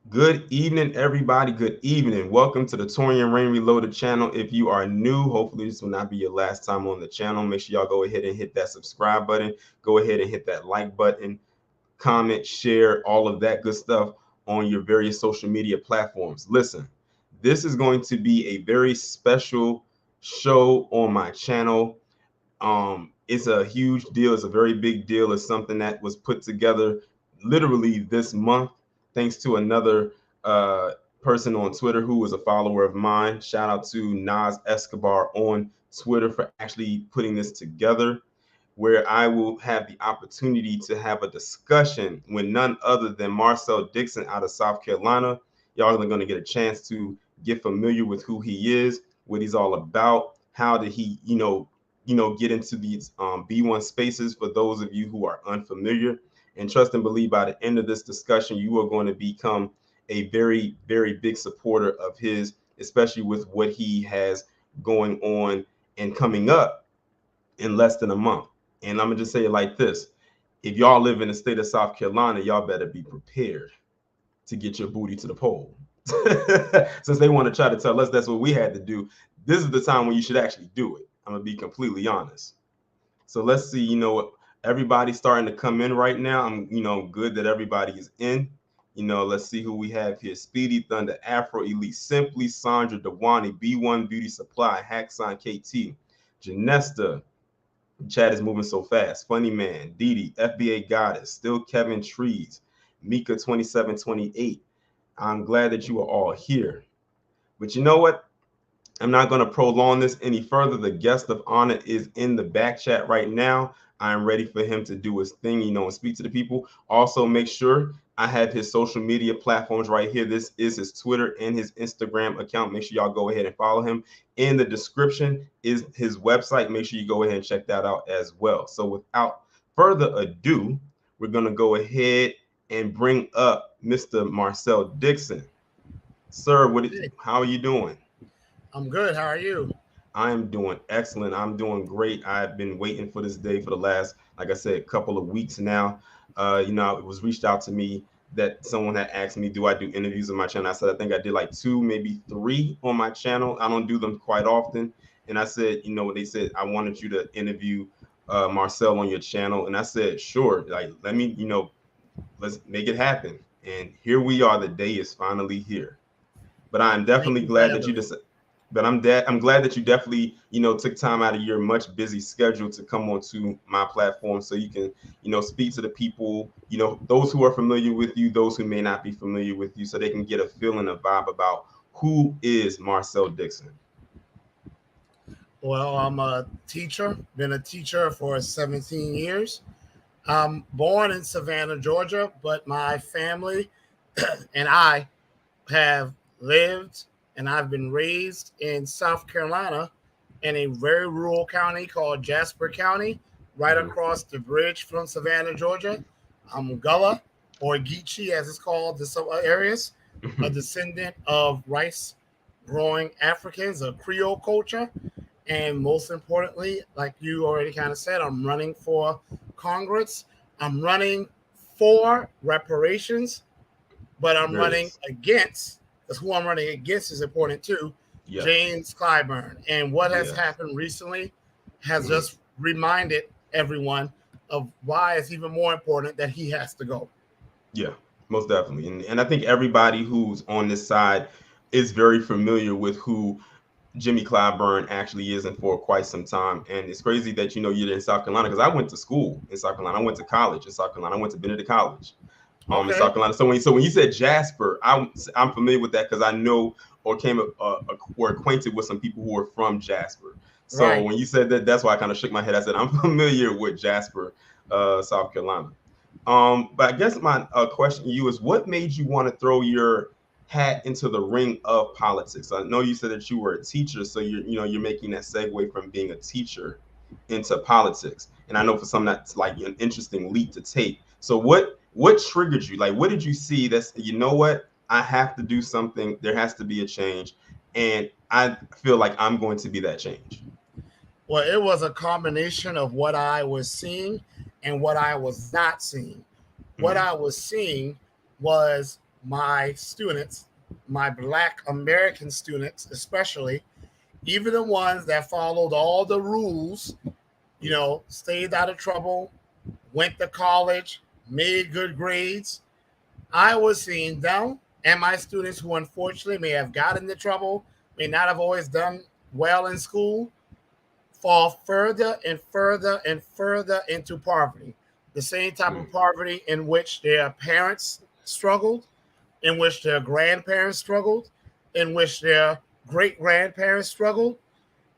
Good evening, everybody. Good evening. Welcome to the Torian Rain Reloaded channel. If you are new, hopefully this will not be your last time on the channel. Make sure y'all go ahead and hit that subscribe button. Go ahead and hit that like button, comment, share, all of that good stuff on your various social media platforms. Listen, this is going to be a very special show on my channel. It's a huge deal. It's a very big deal. It's something that was put together literally this month, thanks to another uh, person on Twitter who was a follower of mine. Shout out to Nas Escobar on Twitter for actually putting this together, where I will have the opportunity to have a discussion with none other than Marcel Dixon out of South Carolina. Y'all are going to get a chance to get familiar with who he is, what he's all about, how did he, get into these B1 spaces for those of you who are unfamiliar. And trust and believe by the end of this discussion, you are going to become a very, very big supporter of his, especially with what he has going on and coming up in less than a month. And I'm gonna just say it like this: if y'all live in the state of South Carolina, y'all better be prepared to get your booty to the pole. Since they want to try to tell us that's what we had to do, this is the time when you should actually do it. I'm gonna be completely honest. So let's see, everybody's starting to come in right now. I'm, good that everybody is in. Let's see who we have here. Speedy Thunder, Afro Elite, Simply, Sandra, Dewani, B1 Beauty Supply, Hackson KT, Janesta, Chat is moving so fast. Funny Man, Didi, FBA Goddess, Still Kevin Trees, Mika 2728. I'm glad that you are all here. But you know what? I'm not going to prolong this any further. The guest of honor is in the back chat right now. I'm ready for him to do his thing, and speak to the people. Also, make sure I have his social media platforms right here. This is his Twitter and his Instagram account. Make sure y'all go ahead and follow him. In the description is his website. Make sure you go ahead and check that out as well. So without further ado, we're going to go ahead and bring up Mr. Marcel Dixon. Sir, how are you doing? I'm good. How are you? I'm doing excellent. I'm doing great. I've been waiting for this day for the last, like I said, couple of weeks now. It was reached out to me that someone had asked me, do I do interviews on my channel? I said, I think I did like 2, maybe 3 on my channel. I don't do them quite often. And I said, they said, I wanted you to interview Marcel on your channel. And I said, sure, like, let me, let's make it happen. And here we are. The day is finally here. But I'm Thank definitely you for glad that having you me. just but I'm glad that you definitely, took time out of your much busy schedule to come onto my platform so you can, speak to the people, those who are familiar with you, those who may not be familiar with you, so they can get a feeling, a vibe about who is Marcel Dixon. Well, I'm a teacher, been a teacher for 17 years. I'm born in Savannah, Georgia, but my family and I have lived and I've been raised in South Carolina in a very rural county called Jasper County, right Mm-hmm. across the bridge from Savannah, Georgia. I'm Gullah, or Geechee as it's called in some areas, a descendant of rice growing Africans, a Creole culture. And most importantly, like you already kind of said, I'm running for Congress. I'm running for reparations, but I'm running Yes. against, because who I'm running against is important too, Yeah. James Clyburn. And what has Yes. happened recently has Mm-hmm. just reminded everyone of why it's even more important that he has to go. Yeah, most definitely. And I think everybody who's on this side is very familiar with who Jimmy Clyburn actually is, and for quite some time. And it's crazy that you're in South Carolina, because I went to school in South Carolina. I went to college in South Carolina. I went to Benedict College in Okay. South Carolina. So when you said Jasper, I'm familiar with that because I know or or acquainted with some people who are from Jasper. So Right. when you said that, that's why I kind of shook my head. I said I'm familiar with Jasper, South Carolina. But I guess my question to you is, what made you want to throw your hat into the ring of politics? I know you said that you were a teacher, so you're making that segue from being a teacher into politics. And I know for some that's like an interesting leap to take. So what triggered you? Like, what did you see that's, what, I have to do something. There has to be a change, and I feel like I'm going to be that change. Well, it was a combination of what I was seeing and what I was not seeing. What Mm-hmm. I was seeing was my students, my Black American students, especially, even the ones that followed all the rules, stayed out of trouble, went to college, made good grades. I was seeing them and my students who unfortunately may have gotten into trouble, may not have always done well in school, fall further and further and further into poverty. The same type of poverty in which their parents struggled, in which their grandparents struggled, in which their great grandparents struggled.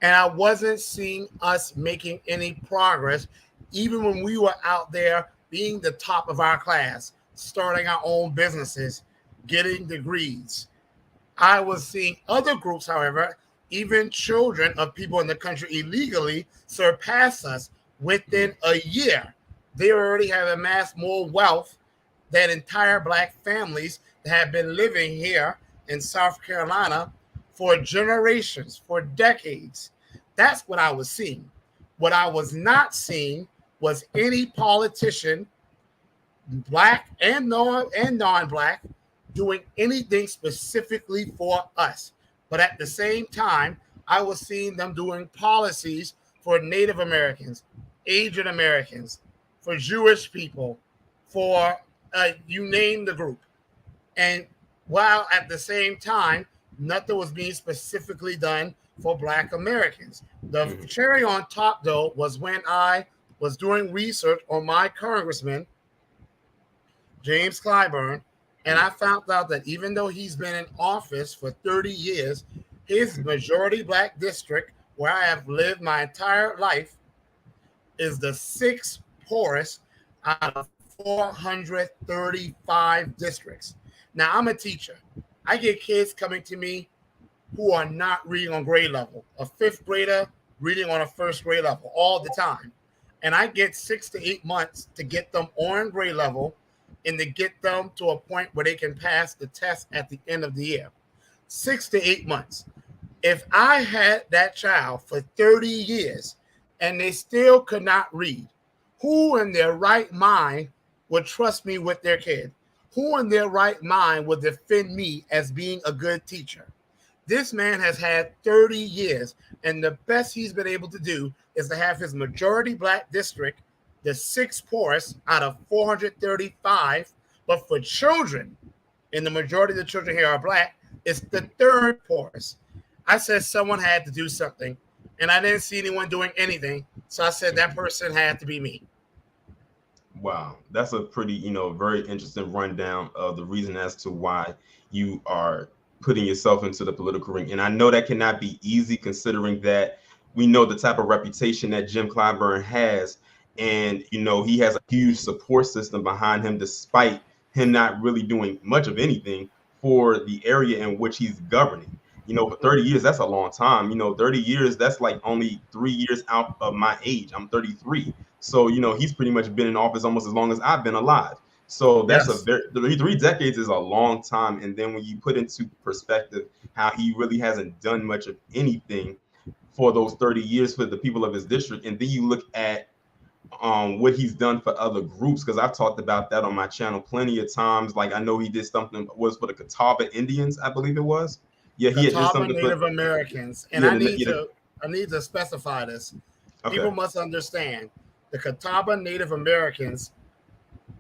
And I wasn't seeing us making any progress, even when we were out there being the top of our class, starting our own businesses, getting degrees. I was seeing other groups, however, even children of people in the country illegally, surpass us within a year. They already have amassed more wealth than entire Black families that have been living here in South Carolina for generations, for decades. That's what I was seeing. What I was not seeing was any politician, Black and non-Black, doing anything specifically for us. But at the same time, I was seeing them doing policies for Native Americans, Asian Americans, for Jewish people, for you name the group. And while at the same time, nothing was being specifically done for Black Americans. The cherry on top, though, was when I was doing research on my congressman, James Clyburn, and I found out that even though he's been in office for 30 years, his majority Black district, where I have lived my entire life, is the sixth poorest out of 435 districts. Now, I'm a teacher. I get kids coming to me who are not reading on grade level, a fifth grader reading on a first grade level all the time. And I get 6 to 8 months to get them on grade level and to get them to a point where they can pass the test at the end of the year. 6 to 8 months. If I had that child for 30 years and they still could not read, who in their right mind would trust me with their kid? Who in their right mind would defend me as being a good teacher? This man has had 30 years, and the best he's been able to do is to have his majority Black district, the sixth poorest out of 435, but for children, and the majority of the children here are Black, it's the third poorest. I said someone had to do something, and I didn't see anyone doing anything, so I said that person had to be me. Wow, that's a pretty, very interesting rundown of the reason as to why you are putting yourself into the political ring. And I know that cannot be easy, considering that we know the type of reputation that Jim Clyburn has. And, he has a huge support system behind him, despite him not really doing much of anything for the area in which he's governing. For 30 years, that's a long time. 30 years, that's like only 3 years out of my age. I'm 33. So, he's pretty much been in office almost as long as I've been alive. So that's Yes. 3 decades is a long time. And then when you put into perspective how he really hasn't done much of anything for those 30 years for the people of his district, and then you look at what he's done for other groups, because I've talked about that on my channel plenty of times. Like, I know he did something, was for the Catawba Indians, I believe it was. Yeah, he had did Catawba something Native for Americans. And yeah, I need to specify this. okay. People must understand the Catawba Native Americans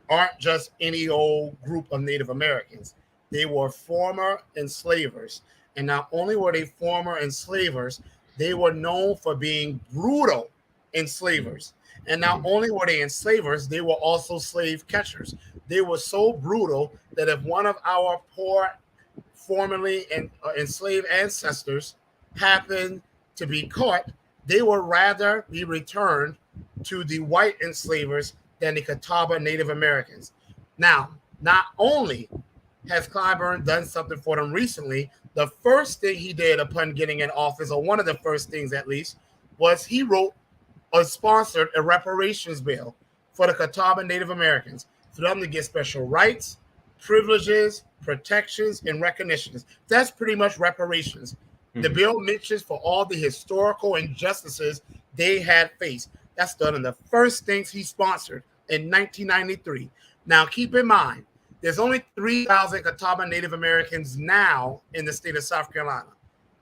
aren't just any old group of Native Americans. They were former enslavers. And not only were they former enslavers, they were known for being brutal enslavers. And not only were they enslavers, they were also slave catchers. They were so brutal that if one of our poor formerly enslaved ancestors happened to be caught, they would rather be returned to the white enslavers than the Catawba Native Americans. Now, not only has Clyburn done something for them recently, the first thing he did upon getting in office, or one of the first things at least, was he wrote or sponsored a reparations bill for the Catawba Native Americans for them to get special rights, privileges, protections, and recognitions. That's pretty much reparations. The bill mentions for all the historical injustices they had faced. That's done in the first things he sponsored in 1993. Now, keep in mind, There's only 3,000 Catawba Native Americans now in the state of South Carolina.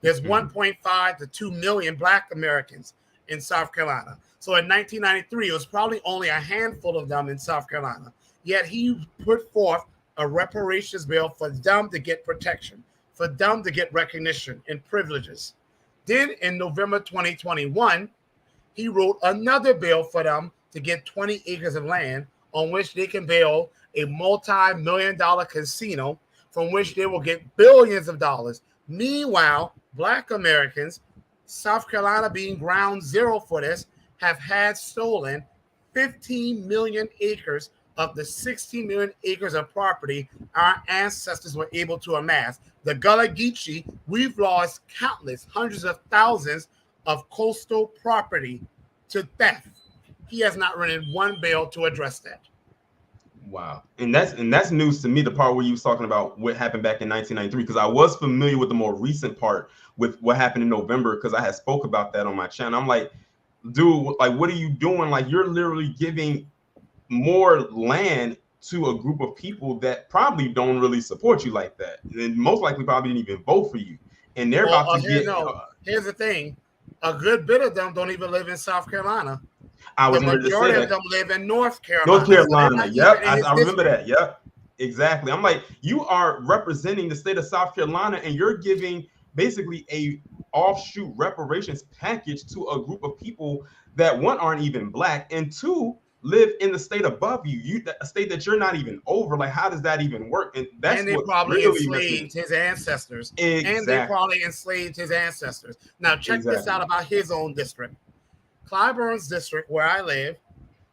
There's 1.5 to 2 million Black Americans in South Carolina. So in 1993, it was probably only a handful of them in South Carolina. Yet he put forth a reparations bill for them to get protection, for them to get recognition and privileges. Then in November 2021, he wrote another bill for them to get 20 acres of land on which they can build a multi-million-dollar casino from which they will get billions of dollars. Meanwhile, Black Americans, South Carolina being ground zero for this, have had stolen 15 million acres of the 60 million acres of property our ancestors were able to amass. The Gullah Geechee, we've lost countless, hundreds of thousands of coastal property to theft. He has not written one bill to address that. Wow. And that's news to me, the part where you was talking about what happened back in 1993, because I was familiar with the more recent part with what happened in November, because I had spoke about that on my channel. I'm like, dude, like, what are you doing? Like, you're literally giving more land to a group of people that probably don't really support you like that, and most likely probably didn't even vote for you, and they're about to get. Here's the thing: a good bit of them don't even live in South Carolina. I was the majority of them live in North Carolina. North Carolina, yep, I remember that. Yep, exactly. I'm like, you are representing the state of South Carolina, and you're giving basically a offshoot reparations package to a group of people that, one, aren't even Black, and two, live in the state above you, a state that you're not even over. Like, how does that even work? And that's and they what probably really enslaved his ancestors. Exactly. And they probably enslaved his ancestors. Now, check this out about his own district. Clyburn's district, where I live,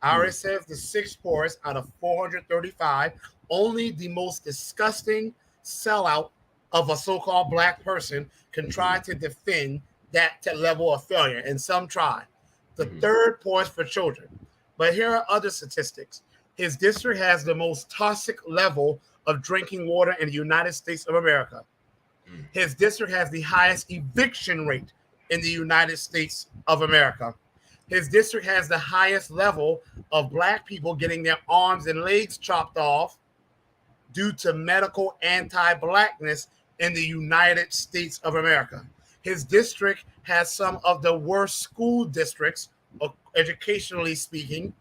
IRS says the 6th poorest out of 435, only the most disgusting sellout of a so-called Black person can try to defend that level of failure, and some try. The 3rd poorest for children. But here are other statistics. His district has the most toxic level of drinking water in the United States of America. His district has the highest eviction rate in the United States of America. His district has the highest level of Black people getting their arms and legs chopped off due to medical anti-Blackness in the United States of America. His district has some of the worst school districts, educationally speaking,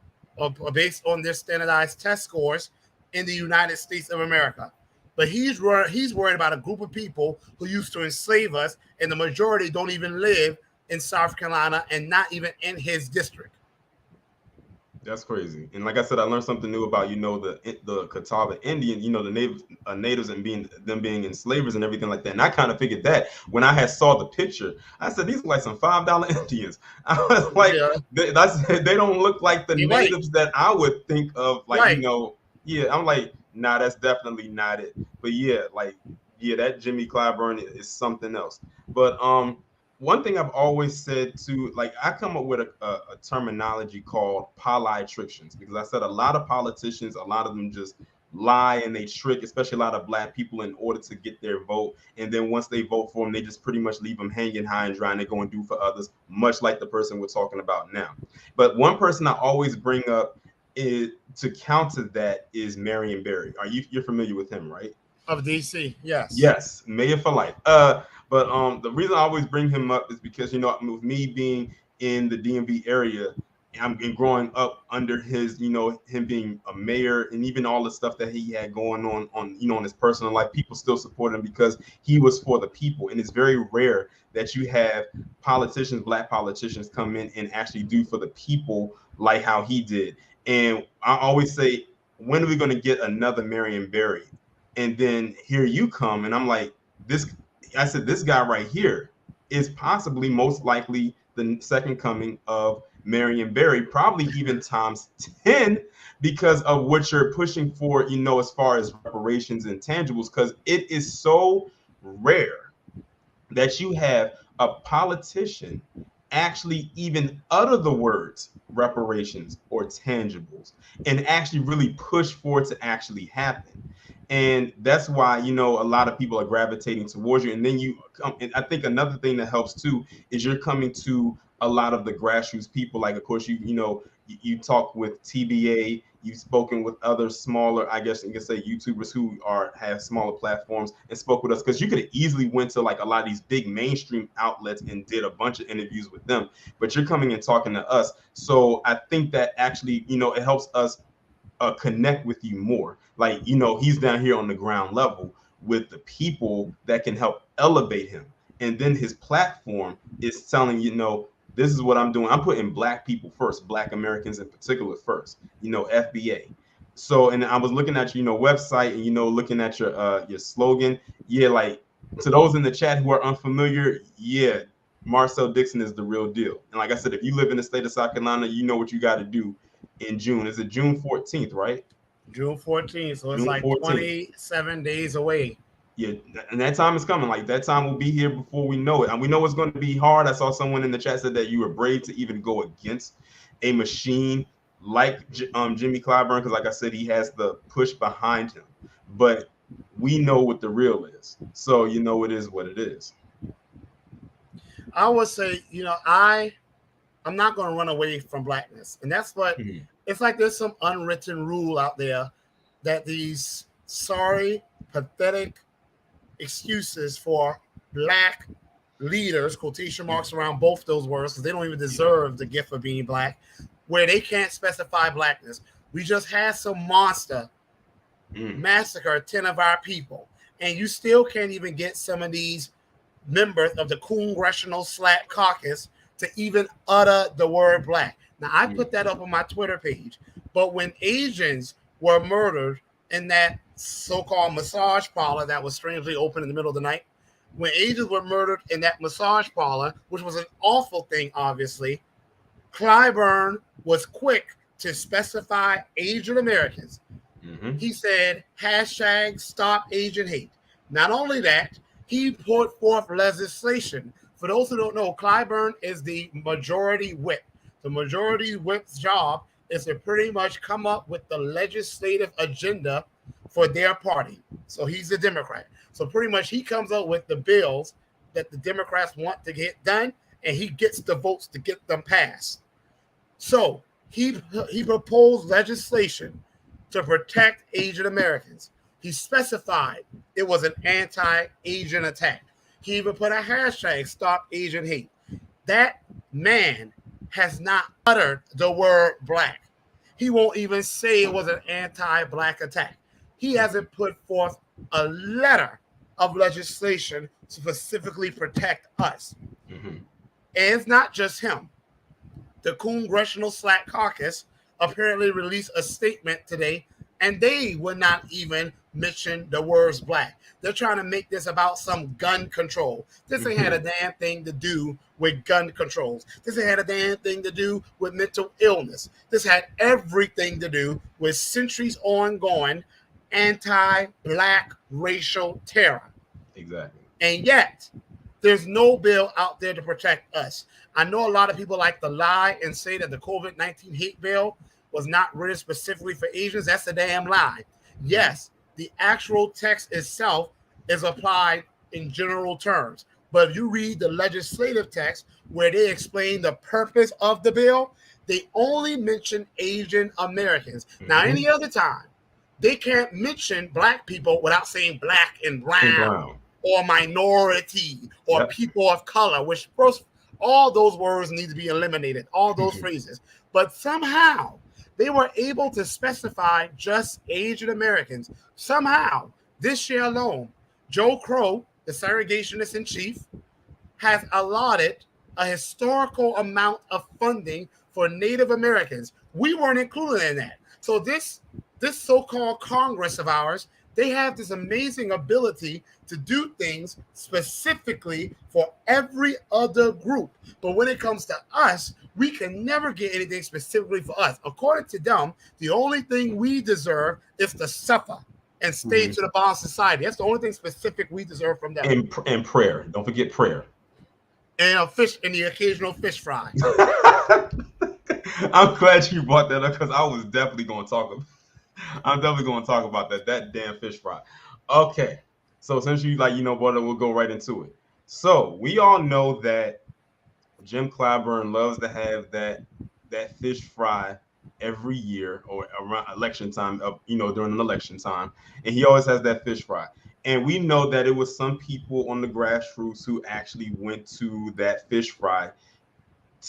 based on their standardized test scores in the United States of America. But he's worried about a group of people who used to enslave us, and the majority don't even live in South Carolina and not even in his district. That's crazy. And like I said, I learned something new about, the Catawba Indian, the natives and them being enslavers and everything like that. And I kind of figured that when I had saw the picture. I said, these are like some $5 Indians. I was like, they don't look like the natives that I would think of. Like, I'm like, nah, that's definitely not it. But that Jimmy Clyburn is something else. But one thing I've always said too, like, I come up with a terminology called politrictions, because I said a lot of politicians, a lot of them just lie and they trick, especially a lot of Black people, in order to get their vote. And then once they vote for them, they just pretty much leave them hanging high and dry, and they go and do for others, much like the person we're talking about now. But one person I always bring up is, to counter that, is Marion Barry. You're familiar with him, right? Of DC, yes. Yes, mayor for life. But the reason I always bring him up is because, with me being in the DMV area, and growing up under his, him being a mayor, and even all the stuff that he had going on his personal life, people still support him because he was for the people. And it's very rare that you have politicians, Black politicians, come in and actually do for the people like how he did. And I always say, when are we going to get another Marion Barry? And then here you come, and I'm like, this guy right here is possibly, most likely, the second coming of Marion Barry, probably even times 10, because of what you're pushing for, as far as reparations and tangibles, because it is so rare that you have a politician actually even utter the words reparations or tangibles and actually really push for it to actually happen. And that's why, a lot of people are gravitating towards you. And then you come, and I think another thing that helps too is you're coming to a lot of the grassroots people. Like, of course, you talk with TBA, you've spoken with other smaller, I guess you can say, YouTubers who have smaller platforms and spoke with us, because you could have easily went to like a lot of these big mainstream outlets and did a bunch of interviews with them, but you're coming and talking to us. So I think that actually, it helps us connect with you more. Like, he's down here on the ground level with the people that can help elevate him. And then his platform is telling, this is what I'm doing. I'm putting Black people first, Black Americans in particular first, FBA. So, and I was looking at your, website, and, looking at your slogan. Yeah, like, to those in the chat who are unfamiliar, yeah, Marcel Dixon is the real deal. And like I said, if you live in the state of South Carolina, you know what you got to do in June. Is it June 14th, right? June 14th. So it's June like 14th. 27 days away. Yeah, and that time is coming. Like, that time will be here before we know it. And we know it's going to be hard. I saw someone in the chat said that you were brave to even go against a machine like Jimmy Clyburn, because like I said, he has the push behind him. But we know what the real is. So, it is what it is. I would say, I'm not going to run away from Blackness. And that's what it's like. There's some unwritten rule out there that these sorry, pathetic excuses for Black leaders, quotation marks around both those words, because they don't even deserve the gift of being Black, where they can't specify Blackness. We just had some monster massacre 10 of our people, and you still can't even get some of these members of the Congressional Slack Caucus to even utter the word Black. Now, I put that up on my Twitter page, but when Asians were murdered in that so-called massage parlor that was strangely open in the middle of the night, when Asians were murdered in that massage parlor, which was an awful thing, obviously, Clyburn was quick to specify Asian Americans. He said, hashtag stop Asian hate. Not only that, he put forth legislation. For those who don't know, Clyburn is the majority whip. The majority whip's job is to pretty much come up with the legislative agenda for their party. So he's a Democrat. So pretty much he comes up with the bills that the Democrats want to get done, and he gets the votes to get them passed. So he proposed legislation to protect Asian Americans. He specified it was an anti-Asian attack. He even put a hashtag, stop Asian hate. That man has not uttered the word Black. He won't even say it was an anti-Black attack. He hasn't put forth a letter of legislation to specifically protect us. And it's not just him. The Congressional Slack Caucus apparently released a statement today, and they would not even mention the words Black. They're trying to make this about some gun control. This ain't had a damn thing to do with gun controls. This ain't had a damn thing to do with mental illness. This had everything to do with centuries ongoing anti-Black racial terror. Exactly. And yet, there's no bill out there to protect us. I know a lot of people like to lie and say that the COVID-19 hate bill was not written specifically for Asians. That's a damn lie. Yes, the actual text itself is applied in general terms. But if you read the legislative text where they explain the purpose of the bill, they only mention Asian Americans. Now, any other time, they can't mention Black people without saying Black and brown. Or minority or people of color, which first, all those words need to be eliminated, all those phrases. But somehow they were able to specify just Asian Americans. Somehow, this year alone, Joe Crow, the segregationist in chief, has allotted a historical amount of funding for Native Americans. We weren't included in that. So this so-called Congress of ours, they have this amazing ability to do things specifically for every other group. But when it comes to us, we can never get anything specifically for us. According to them, the only thing we deserve is to suffer and stay to the bottom of society. That's the only thing specific we deserve from them. And prayer. Don't forget prayer. And fish, and the occasional fish fry. I'm glad you brought that up, because I was definitely going to talk about I'm definitely going to talk about that damn fish fry. Okay. So since you brought it, we'll go right into it. So we all know that Jim Clyburn loves to have that fish fry every year or around election time, during an election time, and he always has that fish fry. And we know that it was some people on the grassroots who actually went to that fish fry.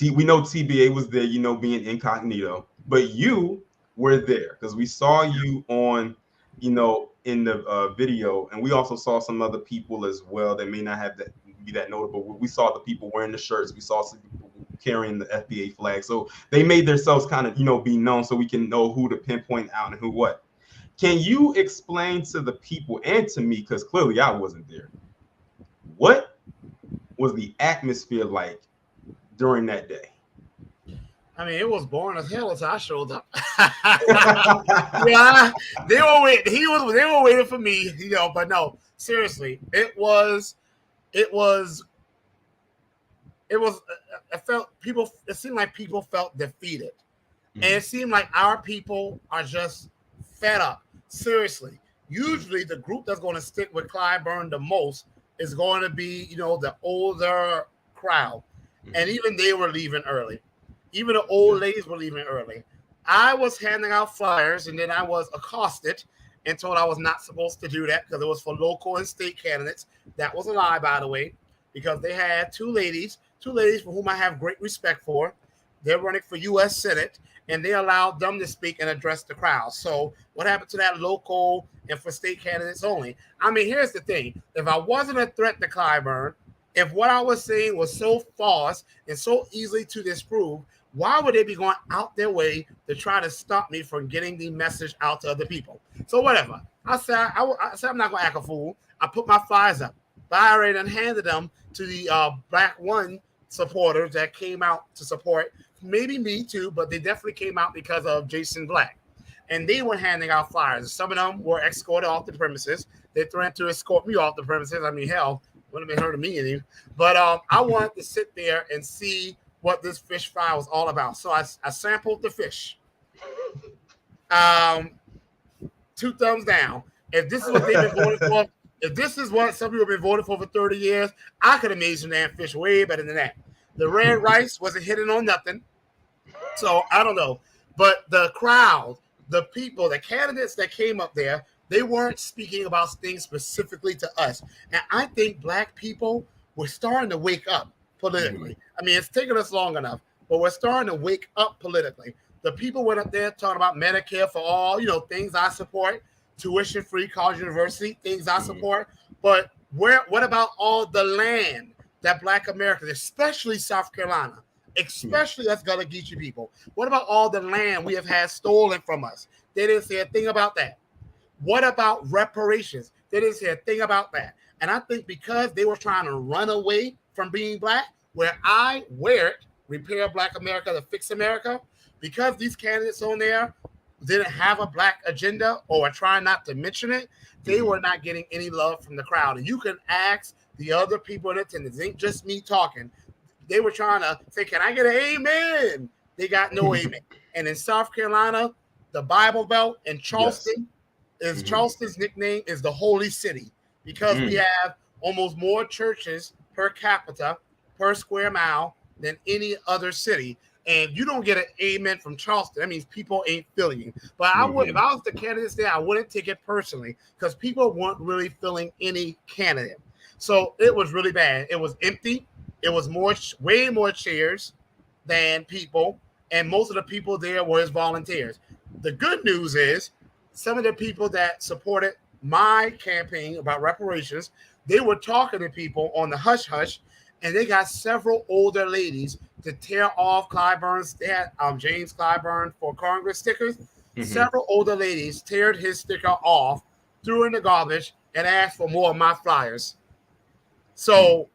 We know TBA was there, being incognito, but you were there because we saw you on, in the video, and we also saw some other people as well that may not have that be that notable. We saw the people wearing the shirts. We saw some people carrying the FBA flag. So they made themselves kind of, be known so we can know who to pinpoint out and who what. Can you explain to the people and to me, because clearly I wasn't there, what was the atmosphere like during that day? I mean, it was boring as hell until I showed up. Yeah, they were waiting. They were waiting for me, But no, seriously, it was. It felt people. It seemed like people felt defeated, and it seemed like our people are just fed up. Seriously, usually the group that's going to stick with Clyburn the most is going to be, the older crowd, and even they were leaving early. Even the old ladies were leaving early. I was handing out flyers, and then I was accosted and told I was not supposed to do that because it was for local and state candidates. That was a lie, by the way, because they had two ladies for whom I have great respect for. They're running for U.S. Senate, and they allowed them to speak and address the crowd. So what happened to that local and for state candidates only? I mean, here's the thing. If I wasn't a threat to Clyburn, if what I was saying was so false and so easily to disprove, why would they be going out their way to try to stop me from getting the message out to other people? So whatever. I said I'm not going to act a fool. I put my flyers up. But I already handed them to the Black One supporters that came out to support. Maybe me too, but they definitely came out because of Jason Black. And they were handing out flyers. Some of them were escorted off the premises. They threatened to escort me off the premises. I mean, hell, wouldn't have been hurting me any. But I wanted to sit there and see what this fish fry was all about. So I sampled the fish. 2 thumbs down. If this is what they've been voting for, if this is what some people have been voting for 30 years, I could have made some damn fish way better than that. The red rice wasn't hitting on nothing. So I don't know. But the crowd, the people, the candidates that came up there, they weren't speaking about things specifically to us. And I think Black people were starting to wake up politically. I mean, it's taken us long enough, but we're starting to wake up politically. The people went up there talking about Medicare for all, things I support, tuition-free college university, things I support. But what about all the land that Black Americans, especially South Carolina, especially us Gullah Geechee people, what about all the land we have had stolen from us? They didn't say a thing about that. What about reparations? They didn't say a thing about that. And I think because they were trying to run away from being Black, where I wear it, Repair Black America to Fix America, because these candidates on there didn't have a Black agenda or were trying not to mention it, they were not getting any love from the crowd. And you can ask the other people in attendance. It ain't just me talking. They were trying to say, can I get an amen? They got no amen. And in South Carolina, the Bible Belt and Charleston, Charleston's nickname is the Holy City because we have almost more churches per capita, per square mile than any other city. And you don't get an amen from Charleston. That means people ain't feeling you. But I would, if I was the candidates there, I wouldn't take it personally because people weren't really feeling any candidate. So it was really bad. It was empty. It was way more chairs than people. And most of the people there were as volunteers. The good news is some of the people that supported my campaign about reparations, they were talking to people on the hush hush, and they got several older ladies to tear off Clyburn's. They had James Clyburn for Congress stickers. Several older ladies teared his sticker off, threw it in the garbage, and asked for more of my flyers. So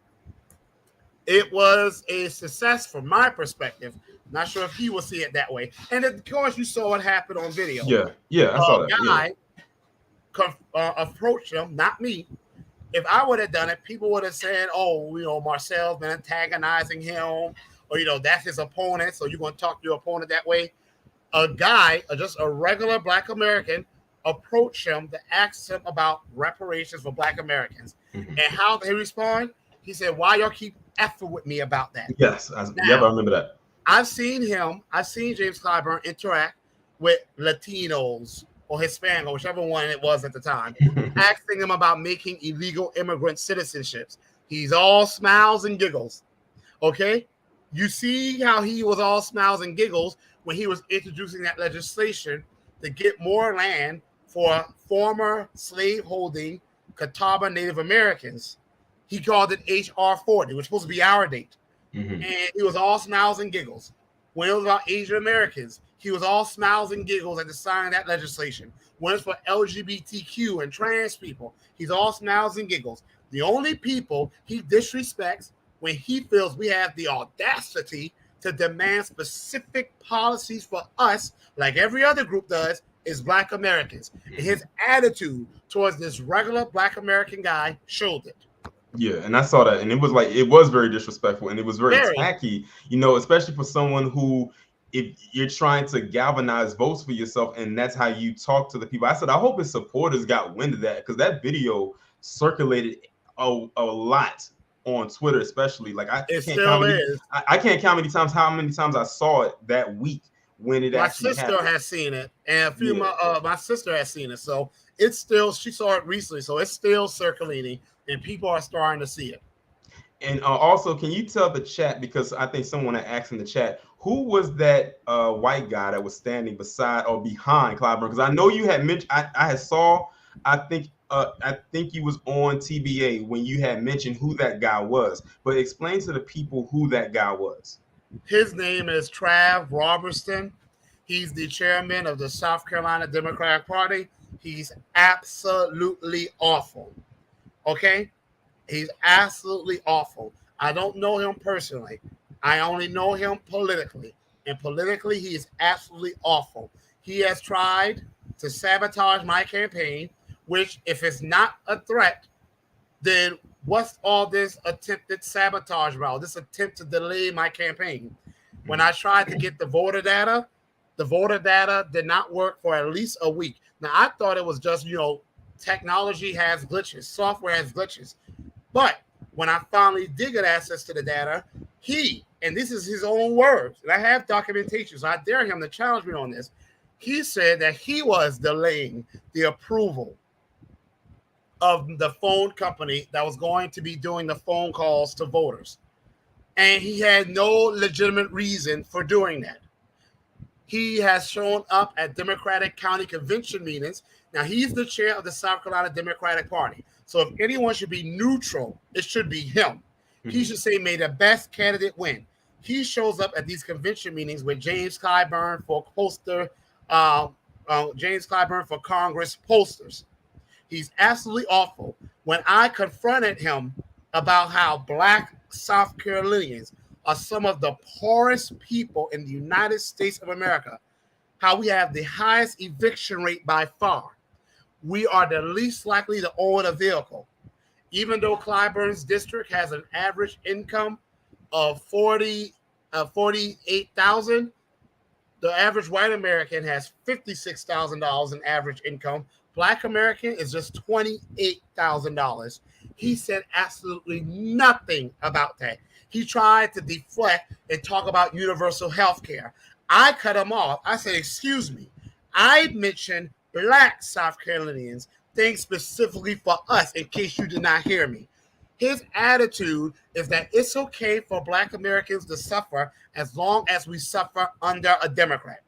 it was a success from my perspective. Not sure if he will see it that way. And of course, you saw what happened on video. Yeah, I saw that. Guy approached him, not me. If I would have done it, people would have said, oh, Marcel's been antagonizing him, or, that's his opponent, so you're going to talk to your opponent that way. A guy, just a regular Black American, approached him to ask him about reparations for Black Americans. And how they respond? He said, "Why y'all keep effing with me about that?" Yes, yep, I Now, remember that. I've seen James Clyburn interact with Latinos or Hispanic, or whichever one it was at the time, asking him about making illegal immigrant citizenships. He's all smiles and giggles. Okay? You see how he was all smiles and giggles when he was introducing that legislation to get more land for former slave-holding Catawba Native Americans. He called it H.R. 40, which was supposed to be our date. And he was all smiles and giggles. When it was about Asian Americans, he was all smiles and giggles at the signing of that legislation. When it's for LGBTQ and trans people, he's all smiles and giggles. The only people he disrespects when he feels we have the audacity to demand specific policies for us, like every other group does, is Black Americans. And his attitude towards this regular Black American guy showed it. Yeah, and I saw that, and it was very disrespectful, and it was very tacky, especially for someone who, if you're trying to galvanize votes for yourself, and that's how you talk to the people. I said, I hope his supporters got wind of that, because that video circulated a lot on Twitter, especially. Like I can't count how many times I saw it that week when it actually happened. My sister has seen it, and a few my sister has seen it, so it's still, she saw it recently, so it's still circulating. And people are starting to see it. And also, can you tell the chat, because I think someone had asked in the chat, who was that white guy that was standing beside or behind Clyburn? Because I know you had mentioned, I think you was on TBA when you had mentioned who that guy was. But explain to the people who that guy was. His name is Trav Robertson. He's the chairman of the South Carolina Democratic Party. He's absolutely awful. Okay? He's absolutely awful. I don't know him personally. I only know him politically. And politically, he is absolutely awful. He has tried to sabotage my campaign, which, if it's not a threat, then what's all this attempted sabotage about? This attempt to delay my campaign. When I tried to get the voter data did not work for at least a week. Now, I thought it was just, technology has glitches, software has glitches. But when I finally did get access to the data, and this is his own words, and I have documentation, so I dare him to challenge me on this. He said that he was delaying the approval of the phone company that was going to be doing the phone calls to voters. And he had no legitimate reason for doing that. He has shown up at Democratic County Convention meetings. Now, he's the chair of the South Carolina Democratic Party. So if anyone should be neutral, it should be him. He should say, may the best candidate win. He shows up at these convention meetings with James Clyburn for James Clyburn for Congress posters. He's absolutely awful. When I confronted him about how Black South Carolinians are some of the poorest people in the United States of America, how we have the highest eviction rate by far. We are the least likely to own a vehicle. Even though Clyburn's district has an average income of $48,000, the average white American has $56,000 in average income. Black American is just $28,000. He said absolutely nothing about that. He tried to deflect and talk about universal health care. I cut him off. I said, excuse me. I mentioned Black South Carolinians, things specifically for us, in case you did not hear me. His attitude is that it's okay for Black Americans to suffer as long as we suffer under a Democrat.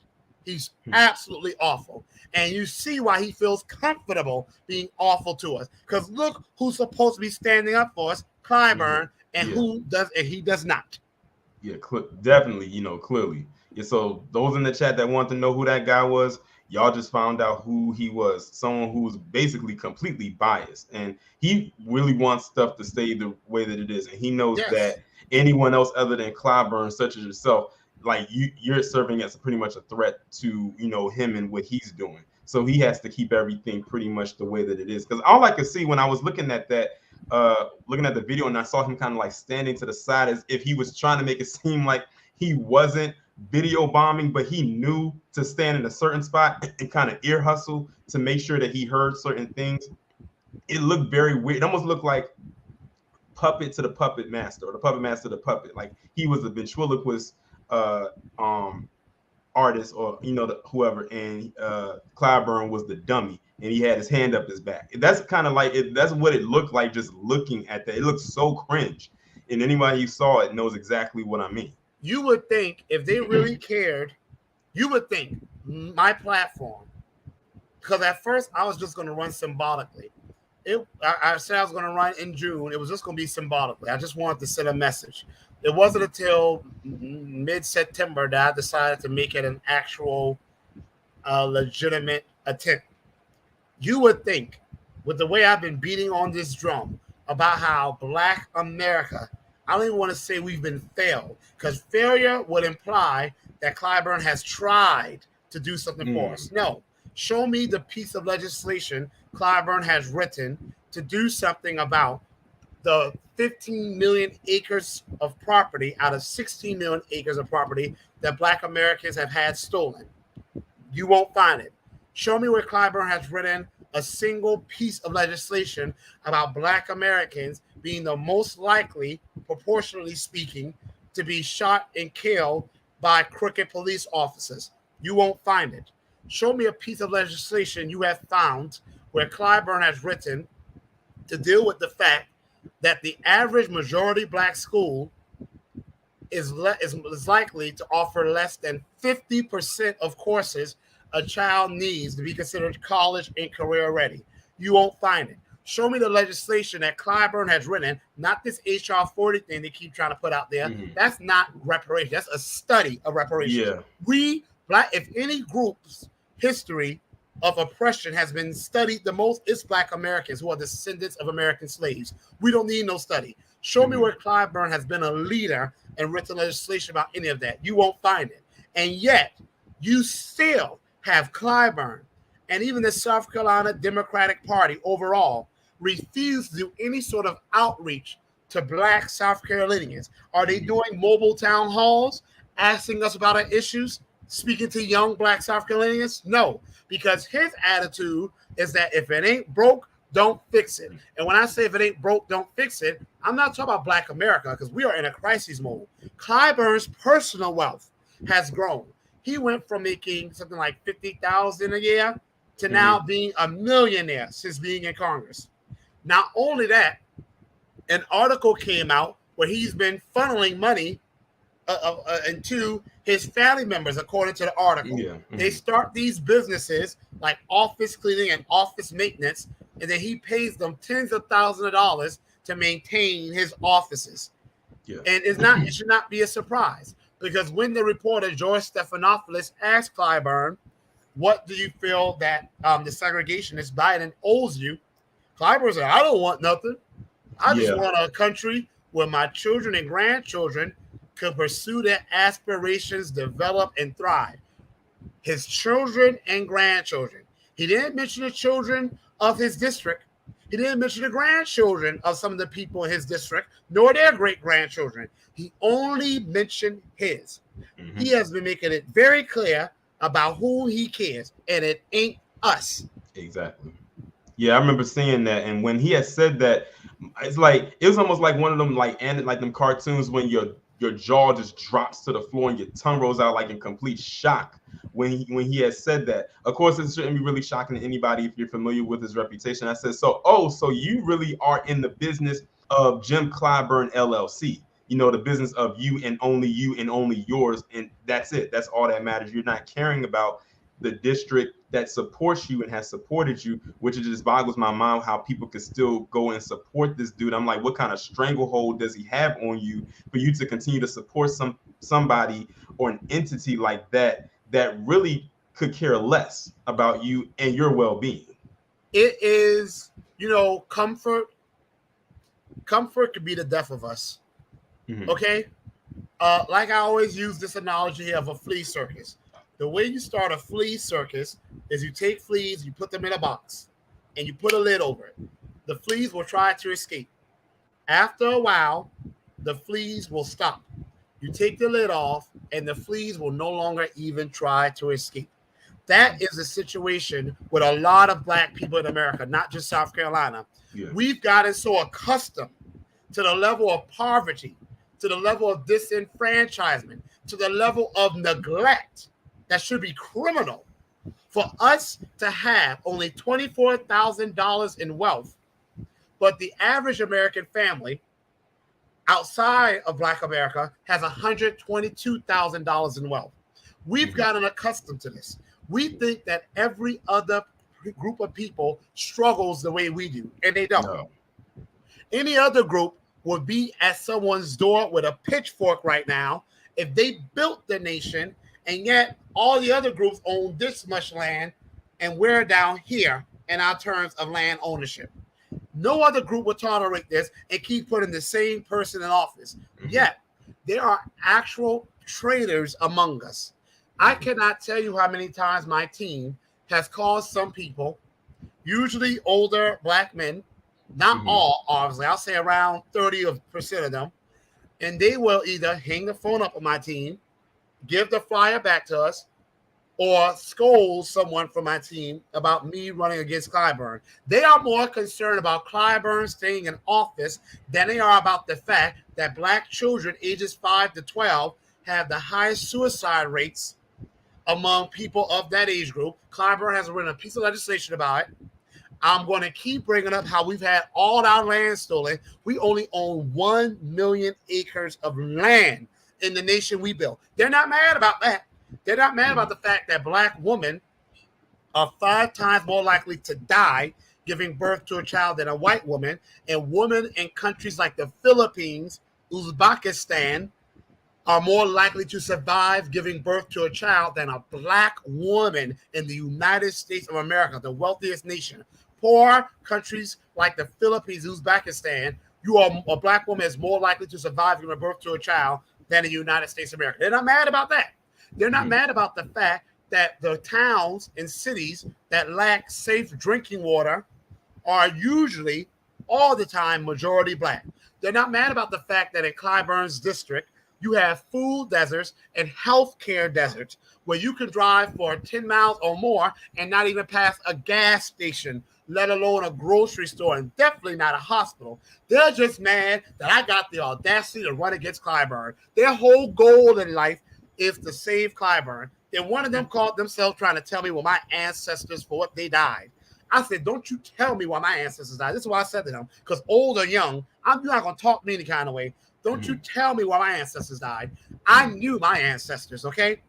He's absolutely awful. And you see why he feels comfortable being awful to us. Because look who's supposed to be standing up for us, Clyburn, and he does not. Yeah, definitely, clearly. Yeah, so those in the chat that want to know who that guy was, y'all just found out who he was. Someone who was basically completely biased. And he really wants stuff to stay the way that it is. And he knows that anyone else other than Clyburn, such as yourself, like you're serving as pretty much a threat to, him and what he's doing. So he has to keep everything pretty much the way that it is. Because all I could see when I was looking at that, looking at the video, and I saw him kind of like standing to the side as if he was trying to make it seem like he wasn't video bombing, but he knew to stand in a certain spot and kind of ear hustle to make sure that he heard certain things. It looked very weird. It almost looked like puppet to the puppet master, or the puppet master to the puppet. Like he was a ventriloquist artist, or whoever, and Clyburn was the dummy, and he had his hand up his back. That's kind of like it. That's what it looked like just looking at that. It looks so cringe, and anybody who saw it knows exactly what I mean. You would think if they really cared, you would think my platform, because at first I was just going to run symbolically. I said I was going to run in June. It was just going to be symbolically. I just wanted to send a message. It wasn't until mid-September that I decided to make it an actual legitimate attempt. You would think, with the way I've been beating on this drum about how Black America, I don't even want to say we've been failed, because failure would imply that Clyburn has tried to do something for us. No. Show me the piece of legislation Clyburn has written to do something about the 15 million acres of property out of 16 million acres of property that Black Americans have had stolen. You won't find it. Show me where Clyburn has written a single piece of legislation about Black Americans being the most likely, proportionally speaking, to be shot and killed by crooked police officers. You won't find it. Show me a piece of legislation you have found where Clyburn has written to deal with the fact that the average majority Black school is likely to offer less than 50% of courses a child needs to be considered college and career ready. You won't find it. Show me the legislation that Clyburn has written, not this HR 40 thing they keep trying to put out there. That's not reparation. That's a study of reparation. We, Black, if any group's history of oppression has been studied the most, it's Black Americans who are descendants of American slaves. We don't need no study. Show me where Clyburn has been a leader and written legislation about any of that. You won't find it. And yet, you still have Clyburn and even the South Carolina Democratic Party overall refuse to do any sort of outreach to Black South Carolinians. Are they doing mobile town halls, asking us about our issues, speaking to young Black South Carolinians? No, because his attitude is that if it ain't broke, don't fix it. And when I say if it ain't broke, don't fix it, I'm not talking about Black America, because we are in a crisis mode. Clyburn's personal wealth has grown. He went from making something like $50,000 a year to now being a millionaire since being in Congress. Not only that, an article came out where he's been funneling money into his family members, according to the article. They start these businesses like office cleaning and office maintenance, and then he pays them tens of thousands of dollars to maintain his offices. And it should not be a surprise, because when the reporter George Stephanopoulos asked Clyburn, what do you feel that the segregationist Biden owes you? Clyburn said, I don't want nothing. I just want a country where my children and grandchildren could pursue their aspirations, develop, and thrive. His children and grandchildren. He didn't mention the children of his district. He didn't mention the grandchildren of some of the people in his district, nor their great-grandchildren. He only mentioned his. He has been making it very clear about who he cares, and it ain't us. Exactly. Yeah, I remember seeing that, and when he had said that, it's like it was almost like one of them like them cartoons when your jaw just drops to the floor and your tongue rolls out like in complete shock when he had said that. Of course, it shouldn't be really shocking to anybody if you're familiar with his reputation. I said, so you really are in the business of Jim Clyburn LLC. The business of you and only yours, and that's it. That's all that matters. You're not caring about the district that supports you and has supported you, which just boggles my mind how people could still go and support this dude. I'm like, what kind of stranglehold does he have on you for you to continue to support somebody or an entity like that really could care less about you and your well-being? It is, comfort could be the death of us. Okay? Like I always use this analogy of a flea circus. The way you start a flea circus is you take fleas, you put them in a box, and you put a lid over it. The fleas will try to escape. After a while, the fleas will stop. You take the lid off, and the fleas will no longer even try to escape. That is the situation with a lot of Black people in America, not just South Carolina. We've gotten so accustomed to the level of poverty, to the level of disenfranchisement, to the level of neglect that should be criminal. For us to have only $24,000 in wealth, but the average American family outside of Black America has $122,000 in wealth. We've gotten accustomed to this. We think that every other group of people struggles the way we do, and they don't. No. Any other group would be at someone's door with a pitchfork right now if they built the nation, and yet all the other groups own this much land, and we're down here in our terms of land ownership. No other group would tolerate this and keep putting the same person in office. Yet, there are actual traitors among us. I cannot tell you how many times my team has caused some people, usually older Black men, not all, obviously, I'll say around 30% of them, and they will either hang the phone up on my team, give the flyer back to us, or scold someone from my team about me running against Clyburn. They are more concerned about Clyburn staying in office than they are about the fact that Black children ages 5 to 12 have the highest suicide rates among people of that age group. Clyburn has written a piece of legislation about it. I'm going to keep bringing up how we've had all our land stolen. We only own 1 million acres of land in the nation we built. They're not mad about that. They're not mad about the fact that Black women are 5 times more likely to die giving birth to a child than a white woman, and women in countries like the Philippines, Uzbekistan, are more likely to survive giving birth to a child than a Black woman in the United States of America, the wealthiest nation. Poor countries like the Philippines, Uzbekistan, a Black woman is more likely to survive giving birth to a child than the United States of America. They're not mad about that. They're not mad about the fact that the towns and cities that lack safe drinking water are usually all the time majority Black. They're not mad about the fact that in Clyburn's district, you have food deserts and healthcare deserts where you can drive for 10 miles or more and not even pass a gas station, let alone a grocery store, and definitely not a hospital. They're just mad that I got the audacity to run against Clyburn. Their whole goal in life is to save Clyburn. And one of them called themselves trying to tell me my ancestors for what they died. I said, don't you tell me why my ancestors died. This is what I said to them, because old or young, you're not going to talk to me any kind of way. Don't you tell me why my ancestors died. I knew my ancestors, okay?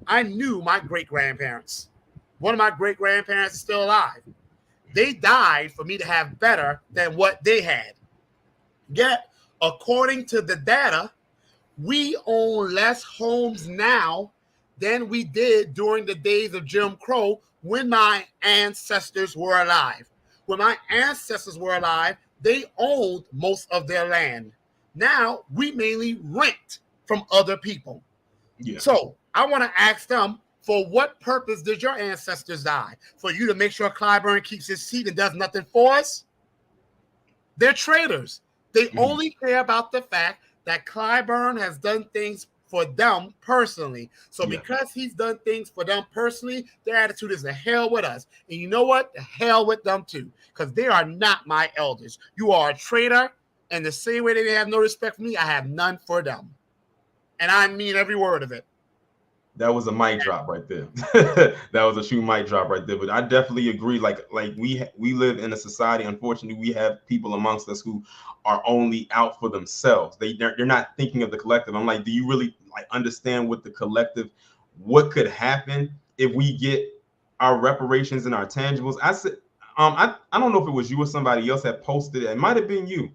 I knew my great-grandparents. One of my great-grandparents is still alive. They died for me to have better than what they had. Yet, according to the data, we own less homes now than we did during the days of Jim Crow when my ancestors were alive. When my ancestors were alive, they owned most of their land. Now, we mainly rent from other people. Yeah. So, I want to ask them, for what purpose did your ancestors die? For you to make sure Clyburn keeps his seat and does nothing for us? They're traitors. They only care about the fact that Clyburn has done things for them personally. So because he's done things for them personally, their attitude is the hell with us. And you know what? The hell with them too. Because they are not my elders. You are a traitor. And the same way they have no respect for me, I have none for them. And I mean every word of it. That was a mic drop right there. That was a true mic drop right there. But I definitely agree. Like we live in a society. Unfortunately, we have people amongst us who are only out for themselves. They're not thinking of the collective. I'm like, do you really understand what the collective, what could happen if we get our reparations and our tangibles? I said, I don't know if it was you or somebody else that posted it. It might have been you,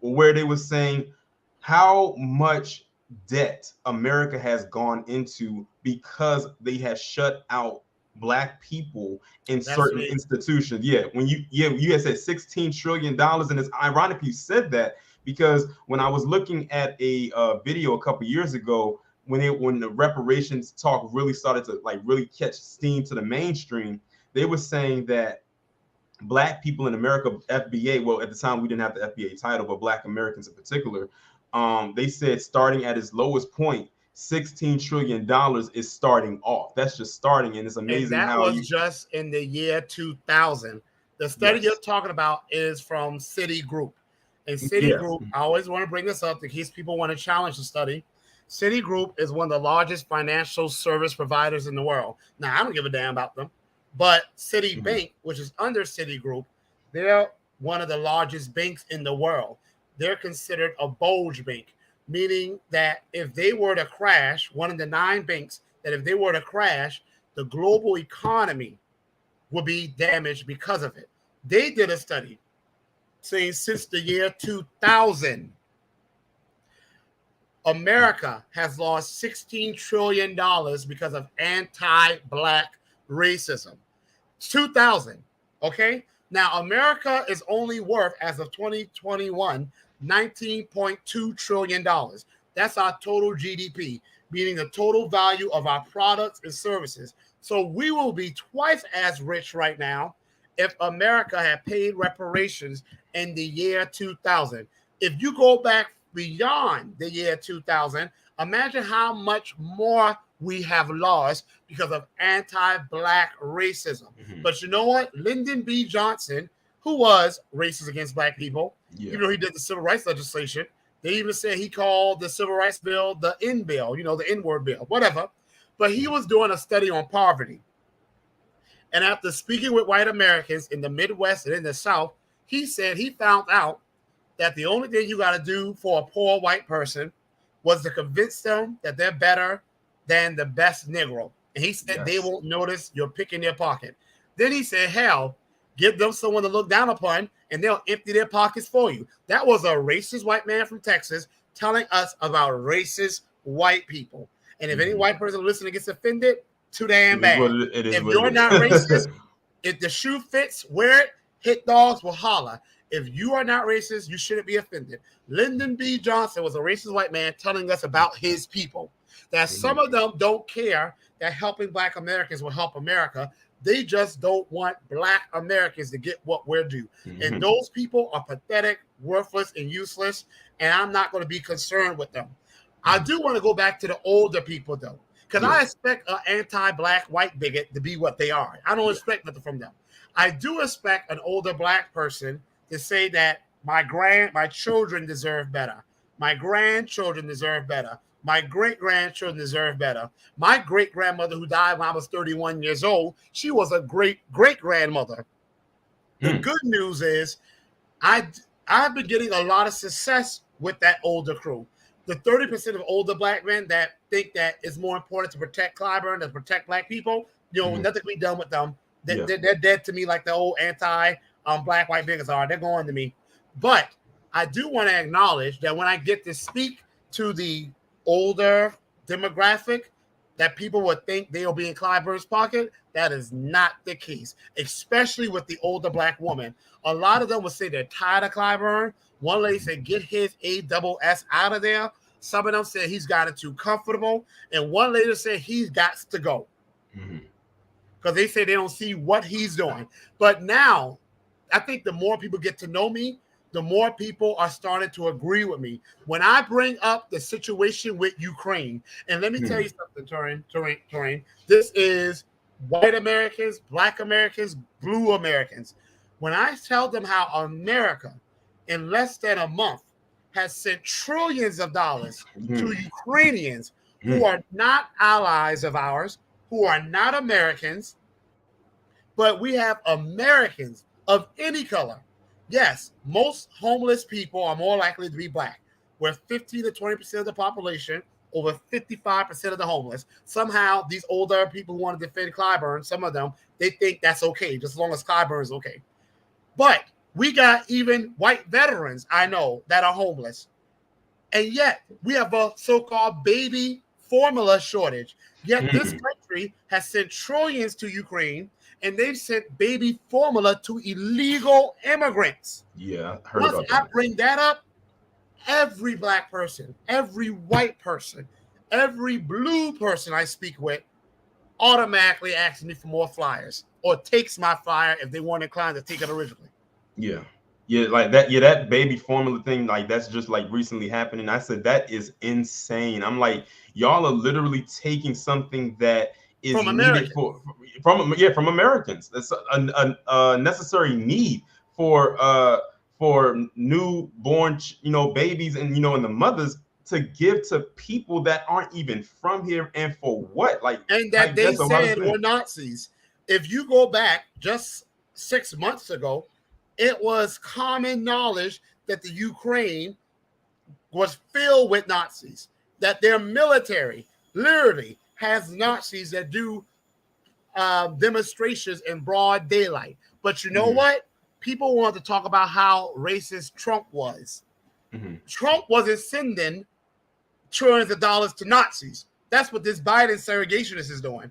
where they were saying how much debt America has gone into because they have shut out Black people in certain institutions. When you had said $16 trillion, and it's ironic you said that, because when I was looking at a video a couple years ago, when the reparations talk really started to really catch steam to the mainstream, they were saying that Black people in America, FBA, well, at the time we didn't have the FBA title, but Black Americans in particular, they said starting at its lowest point, $16 trillion is starting off. That's just starting, and it's amazing and that how was just in the year 2000. The study you're talking about is from Citigroup. And Yeah. Citigroup, I always want to bring this up in case people want to challenge the study. Citigroup is one of the largest financial service providers in the world. Now, I don't give a damn about them, but Citibank, which is under Citigroup, they're one of the largest banks in the world. They're considered a bulge bank, meaning that if they were to crash, one of the 9 banks, that if they were to crash, the global economy would be damaged because of it. They did a study saying since the year 2000, America has lost $16 trillion because of anti-black racism. It's 2000, okay? Now, America is only worth, as of 2021, $19.2 trillion. That's our total GDP, meaning the total value of our products and services. So we will be twice as rich right now if America had paid reparations in the year 2000. If you go back beyond the year 2000, imagine how much more we have lost because of anti-black racism. But you know what? Lyndon B. Johnson, who was racist against black people, even though he did the civil rights legislation, they even said he called the civil rights bill the N bill, the N-word bill, whatever. But he was doing a study on poverty. And after speaking with white Americans in the Midwest and in the South, he said he found out that the only thing you got to do for a poor white person was to convince them that they're better than the best Negro. And he said they won't notice you're picking their pocket. Then he said, hell, give them someone to look down upon and they'll empty their pockets for you. That was a racist white man from Texas telling us about racist white people. And if any white person listening gets offended, too damn bad. If you're not racist, if the shoe fits, wear it. Hit dogs will holler. If you are not racist, you shouldn't be offended. Lyndon B. Johnson was a racist white man telling us about his people. That some of them don't care that helping black Americans will help America. They just don't want black Americans to get what we're due. And those people are pathetic, worthless, and useless. And I'm not going to be concerned with them. I do want to go back to the older people, though, because I expect an anti-black white bigot to be what they are. I don't expect nothing from them. I do expect an older black person to say that my children deserve better. My grandchildren deserve better. My great-grandchildren deserve better. My great-grandmother, who died when I was 31 years old, she was a great-great-grandmother. The good news is I've been getting a lot of success with that older crew. The 30% of older black men that think that it's more important to protect Clyburn than to protect black people, nothing can be done with them. They're dead to me like the old anti-black white bigots are. They're going to me. But I do want to acknowledge that when I get to speak to the older demographic, that people would think they'll be in Clyburn's pocket. That is not the case, especially with the older black woman. A lot of them would say they're tired of Clyburn. One lady said, get his ASS out of there. Some of them said he's got it too comfortable. And one lady said he's got to go. Because they say they don't see what he's doing. But now, I think the more people get to know me, the more people are starting to agree with me. When I bring up the situation with Ukraine, and let me tell you something, Torin, this is white Americans, black Americans, blue Americans. When I tell them how America, in less than a month, has sent trillions of dollars to Ukrainians who are not allies of ours, who are not Americans, but we have Americans of any color. Yes, most homeless people are more likely to be black. We're 15 to 20% of the population, over 55% of the homeless. Somehow, these older people who want to defend Clyburn, some of them, they think that's okay, just as long as Clyburn is okay. But we got even white veterans, I know, that are homeless. And yet, we have a so-called baby formula shortage. Yet this country has sent trillions to Ukraine, and they've sent baby formula to illegal immigrants. Yeah, I heard Once about I that. bring that up, every black person, every white person, every blue person I speak with automatically asks me for more flyers or takes my flyer if they weren't inclined to take it originally. Yeah, like that. Yeah, that baby formula thing, like that's just like recently happening. I said that is insane. I'm like, y'all are literally taking something that is From needed from Americans. That's a necessary need for for newborn, babies and and the mothers to give to people that aren't even from here, and for what? And that Like they that's a lot of said things. were Nazis. If you go back just 6 months ago, it was common knowledge that the Ukraine was filled with Nazis, that their military literally has Nazis that do demonstrations in broad daylight. But you know what? People want to talk about how racist Trump was. Trump wasn't sending trillions of dollars to Nazis. That's what this Biden segregationist is doing.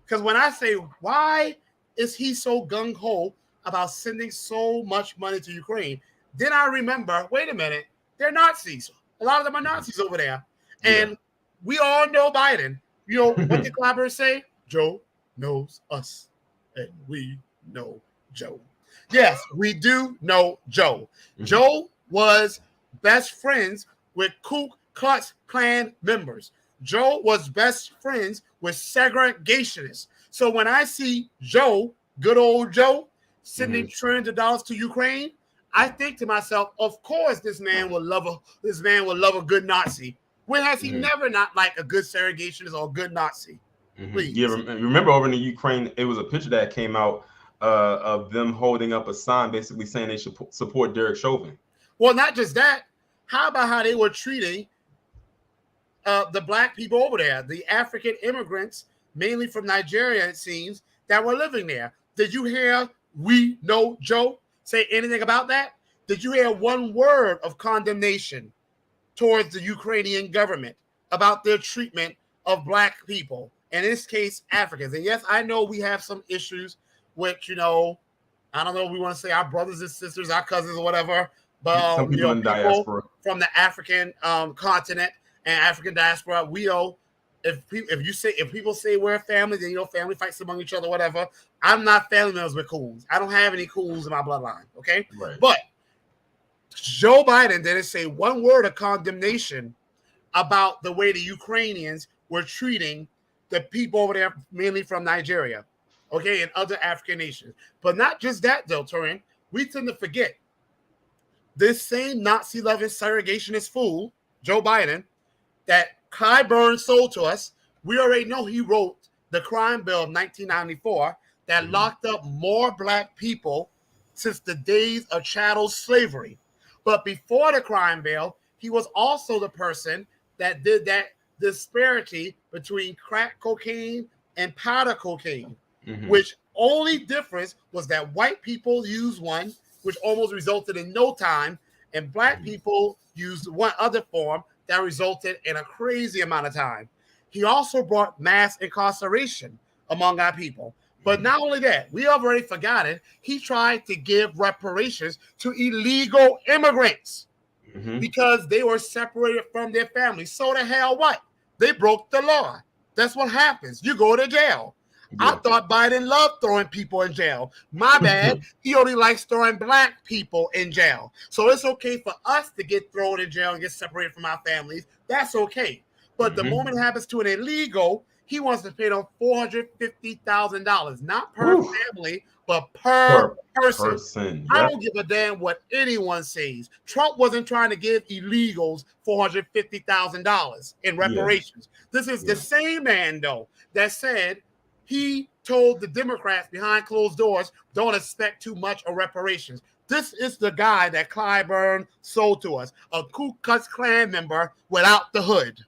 Because when I say, why is he so gung-ho about sending so much money to Ukraine? Then I remember, wait a minute, they're Nazis. A lot of them are Nazis over there. And we all know Biden. You know, what did Clyburn say? Joe knows us, and we know Joe. Yes, we do know Joe. Joe was best friends with Ku Klux Klan members. Joe was best friends with segregationists. So when I see Joe, good old Joe, sending trillions of dollars to Ukraine, I think to myself, of course, this man will love a good Nazi. When has he never not liked a good segregationist or a good Nazi? Please. Yeah, remember over in the Ukraine, it was a picture that came out of them holding up a sign basically saying they should support Derek Chauvin. Well, not just that. How about how they were treating the black people over there, the African immigrants, mainly from Nigeria, it seems, that were living there? Did you hear "We Know Joe" say anything about that? Did you hear one word of condemnation towards the Ukrainian government about their treatment of black people, in this case, Africans? And yes, I know we have some issues with, I don't know if we want to say our brothers and sisters, our cousins or whatever, but some people in diaspora from the African continent and African diaspora, we know if people say we're family, then family fights among each other, whatever. I'm not family members with coons. I don't have any coons in my bloodline. Okay, right. But Joe Biden didn't say one word of condemnation about the way the Ukrainians were treating the people over there, mainly from Nigeria, okay, and other African nations. But not just that, though, Torian. We tend to forget this same Nazi-loving segregationist fool, Joe Biden, that Clyburn sold to us. We already know he wrote the crime bill of 1994 that locked up more black people since the days of chattel slavery. But before the crime bill, he was also the person that did that disparity between crack cocaine and powder cocaine, which only difference was that white people used one, which almost resulted in no time, and black people used one other form that resulted in a crazy amount of time. He also brought mass incarceration among our people. But not only that, we have already forgotten, he tried to give reparations to illegal immigrants because they were separated from their families. So the hell what? They broke the law. That's what happens. You go to jail. Yeah. I thought Biden loved throwing people in jail. My bad. He only likes throwing black people in jail. So it's okay for us to get thrown in jail and get separated from our families. That's okay. But the moment it happens to an illegal, he wants to pay them $450,000, not per family, but per person. I don't give a damn what anyone says. Trump wasn't trying to give illegals $450,000 in reparations. This is the same man, though, that said he told the Democrats behind closed doors, don't expect too much of reparations. This is the guy that Clyburn sold to us, a Ku Klux Klan member without the hood.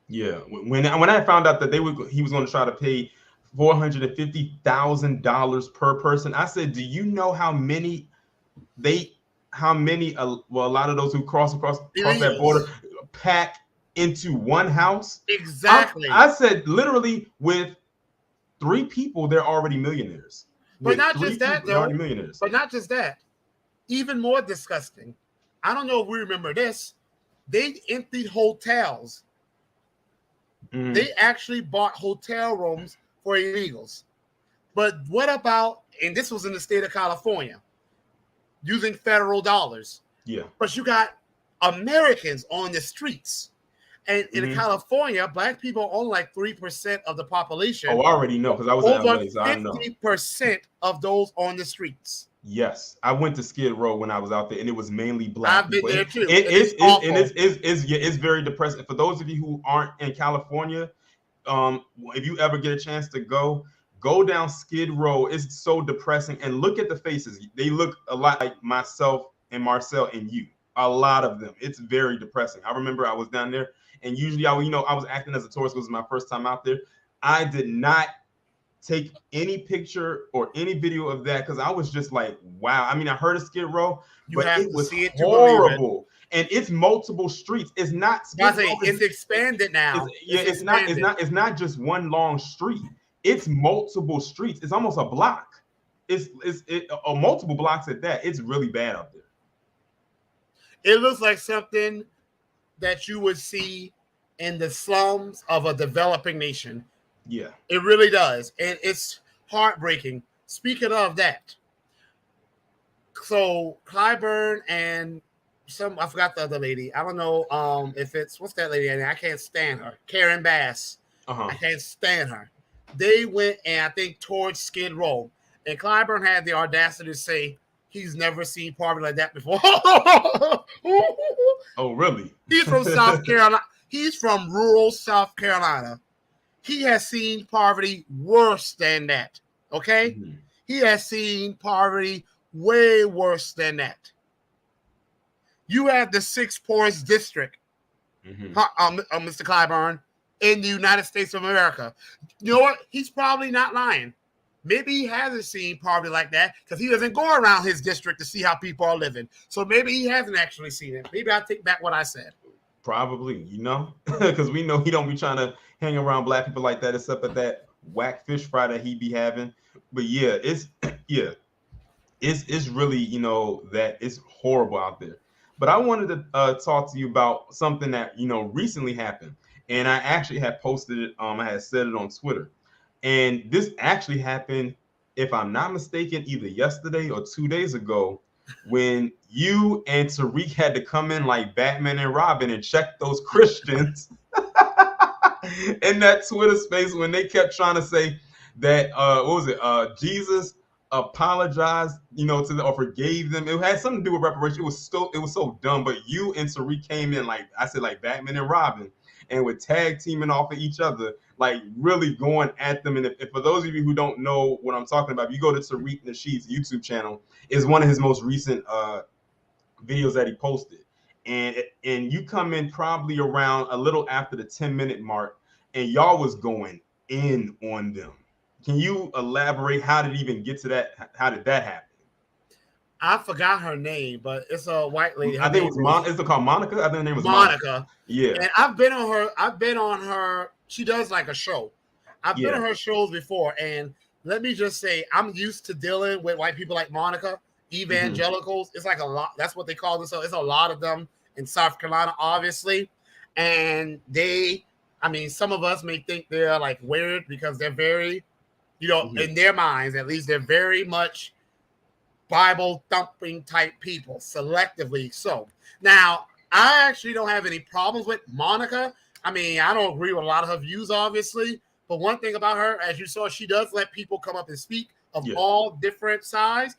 Yeah, when I found out that he was going to try to pay $450,000 per person, I said, "Do you know how many a lot of those who cross that border pack into one house?" Exactly. I said, literally, with 3 people, they're already millionaires. But not just that, though. But not just that. Even more disgusting. I don't know if we remember this. They emptied hotels. They actually bought hotel rooms for illegals. But what about, and this was in the state of California, using federal dollars. Yeah. But you got Americans on the streets. And in California, black people own like 3% of the population. Oh, I already know because I was in LA, so I know. 50% of those on the streets. Yes, I went to Skid Row when I was out there, and it was mainly black I've been people. there too. And it's very depressing. For those of you who aren't in California, if you ever get a chance to go down Skid Row. It's so depressing, and look at the faces. They look a lot like myself and Marcel and you. A lot of them. It's very depressing. I remember I was down there, and usually I was acting as a tourist. It was my first time out there. I did not take any picture or any video of that because I was just like, wow. I mean, I heard of Skid Row, You but have it to was see it to believe it. horrible. And it's multiple streets. It's not I Skid say Row. it's expanded now. It's not just one long street. It's multiple streets. It's almost a block. Multiple blocks at that. It's really bad out there. It looks like something that you would see in the slums of a developing nation. Yeah. It really does. And it's heartbreaking. Speaking of that, so Clyburn and I forgot the other lady. I don't know if it's, what's that lady? I can't stand her. Karen Bass. I can't stand her. They went and I think towards Skid Row. And Clyburn had the audacity to say he's never seen poverty like that before. Oh, really? He's from South Carolina. He's from rural South Carolina. He has seen poverty worse than that. Okay? Mm-hmm. He has seen poverty way worse than that. You have the 6th poorest district, Mr. Clyburn, in the United States of America. You know what? He's probably not lying. Maybe he hasn't seen poverty like that because he doesn't go around his district to see how people are living. So maybe he hasn't actually seen it. Maybe I'll take back what I said. Probably, because we know he don't be trying to hang around black people like that, except at that whack fish fry that he be having. But yeah, it's really, that it's horrible out there. But I wanted to talk to you about something that, recently happened. And I actually had posted it. I had said it on Twitter. And this actually happened, if I'm not mistaken, either yesterday or 2 days ago, when you and Tariq had to come in like Batman and Robin and check those Christians in that Twitter space when they kept trying to say that, Jesus apologized, to them or forgave them. It had something to do with reparation. It was so dumb. But you and Tariq came in like I said, like Batman and Robin, and were tag teaming off of each other, like really going at them. And if for those of you who don't know what I'm talking about, if you go to Tariq Nasheed's YouTube channel, is one of his most recent videos that he posted. And you come in probably around a little after the 10-minute mark, and y'all was going in on them. Can you elaborate? How did it even get to that? How did that happen? I forgot her name, but it's a white lady. I think it was Is it called Monica? I think her name was Monica. Yeah. And I've been on her. She does like a show. I've been on her shows before, and let me just say, I'm used to dealing with white people like Monica, evangelicals. It's like a lot. That's what they call themselves. It's a lot of them in South Carolina, obviously. And some of us may think they're like weird because they're very, in their minds, at least, they're very much Bible thumping type people, selectively so. Now, I actually don't have any problems with Monica. I don't agree with a lot of her views, obviously. But one thing about her, as you saw, she does let people come up and speak of all different sides.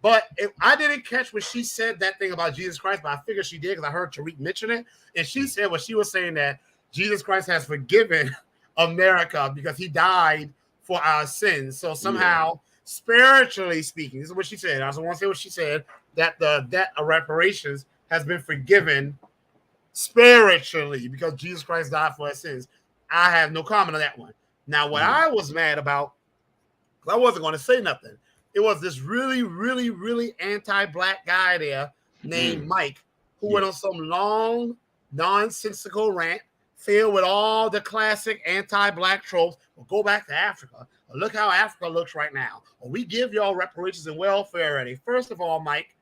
But I didn't catch when she said that thing about Jesus Christ, but I figured she did because I heard Tariq mention it. And she said she was saying that Jesus Christ has forgiven America because he died for our sins. So somehow, spiritually speaking, this is what she said. I also want to say what she said, that the debt of reparations has been forgiven spiritually because Jesus Christ died for our sins. I have no comment on that one. Now, what I was mad about, because I wasn't going to say nothing, it was this really, really, really anti-black guy there named Mike who went on some long, nonsensical rant filled with all the classic anti-black tropes. Well, go back to Africa. Look how Africa looks right now. Well, we give y'all reparations and welfare already. First of all, Mike,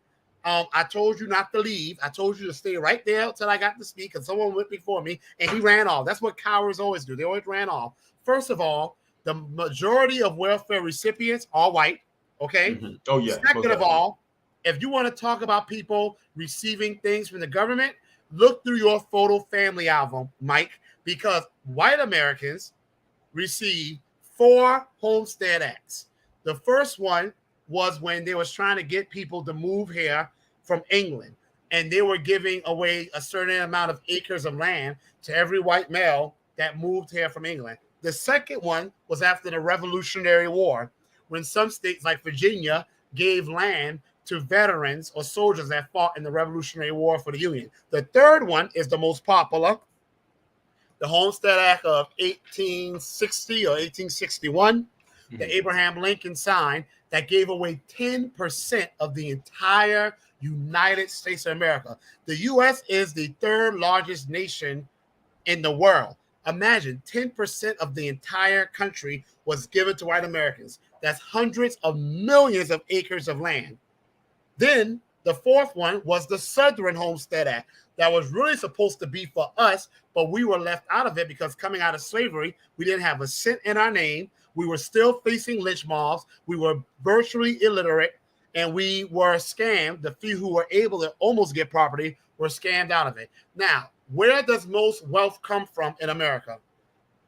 I told you not to leave. I told you to stay right there until I got to speak, and someone went before me, and he ran off. That's what cowards always do. They always ran off. First of all, the majority of welfare recipients are white, okay? Oh, yeah. Second of all, if you want to talk about people receiving things from the government, look through your photo family album, Mike, because white Americans receive 4 Homestead Acts. The first one was when they was trying to get people to move here from England, and they were giving away a certain amount of acres of land to every white male that moved here from England. The second one was after the Revolutionary War, when some states like Virginia gave land to veterans or soldiers that fought in the Revolutionary War for the Union. The third one is the most popular, the Homestead Act of 1860 or 1861, that Abraham Lincoln signed, that gave away 10% of the entire United States of America. The U.S. is the third largest nation in the world. Imagine 10% of the entire country was given to white Americans. That's hundreds of millions of acres of land. Then the fourth one was the Southern Homestead Act that was really supposed to be for us, but we were left out of it because coming out of slavery, we didn't have a cent in our name. We were still facing lynch mobs. We were virtually illiterate, and we were scammed. The few who were able to almost get property were scammed out of it. Now, where does most wealth come from in America?